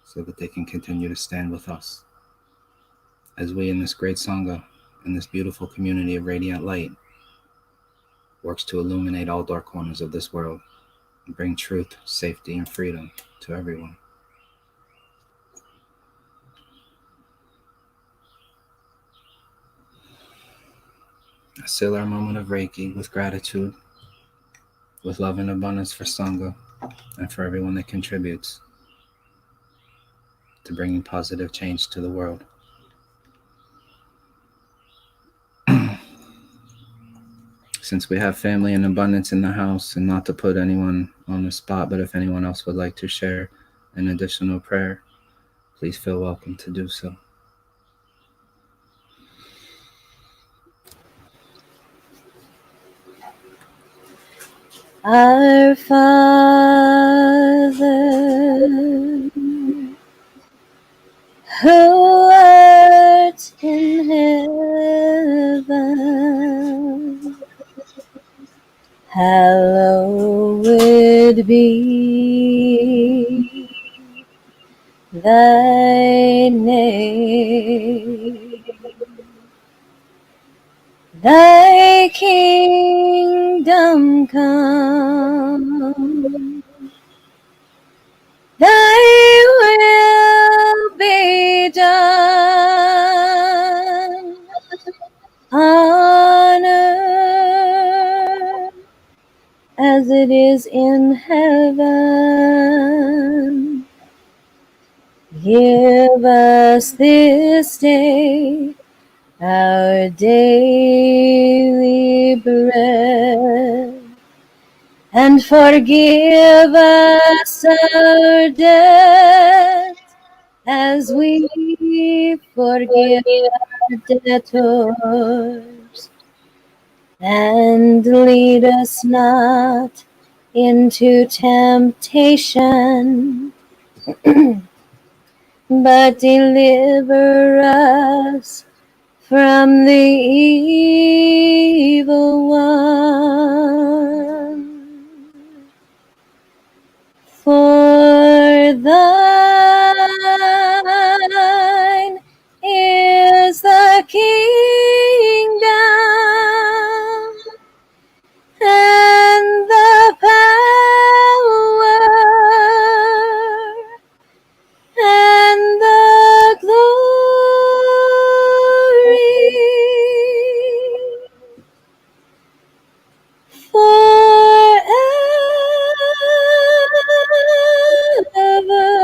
so that they can continue to stand with us. As we in this great Sangha, in this beautiful community of radiant light, works to illuminate all dark corners of this world and bring truth, safety, and freedom to everyone. I seal our moment of Reiki with gratitude, with love and abundance for Sangha and for everyone that contributes to bringing positive change to the world. Since we have family and abundance in the house, and not to put anyone on the spot, but if anyone else would like to share an additional prayer, please feel welcome to do so. Our Father, who art in heaven, hallowed be thy name. Thy kingdom come, thy will be done on earth as it is in heaven. Give us this day our daily bread, and forgive us our debts as we forgive our debtors. And lead us not into temptation, but deliver us from the evil one. For thine is the kingdom and the power and the glory forever. Amen.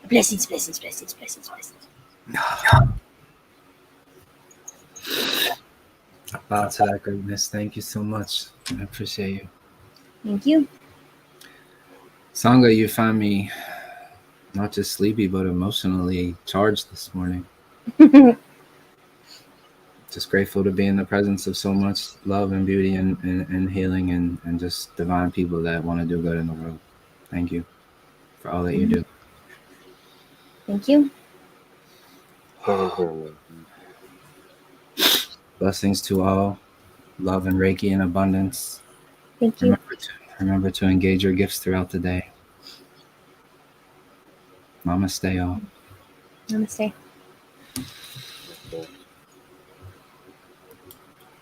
Blessings, blessings, blessings, blessings, blessings. Bow to that greatness. Thank you so much. I appreciate you. Thank you. Sangha, you find me not just sleepy, but emotionally charged this morning. Just grateful to be in the presence of so much love and beauty and healing and just divine people that want to do good in the world. Thank you for all that you do. Thank you. Blessings to all. Love and Reiki in abundance. Thank you. Remember to engage your gifts throughout the day. Namaste, all. Namaste.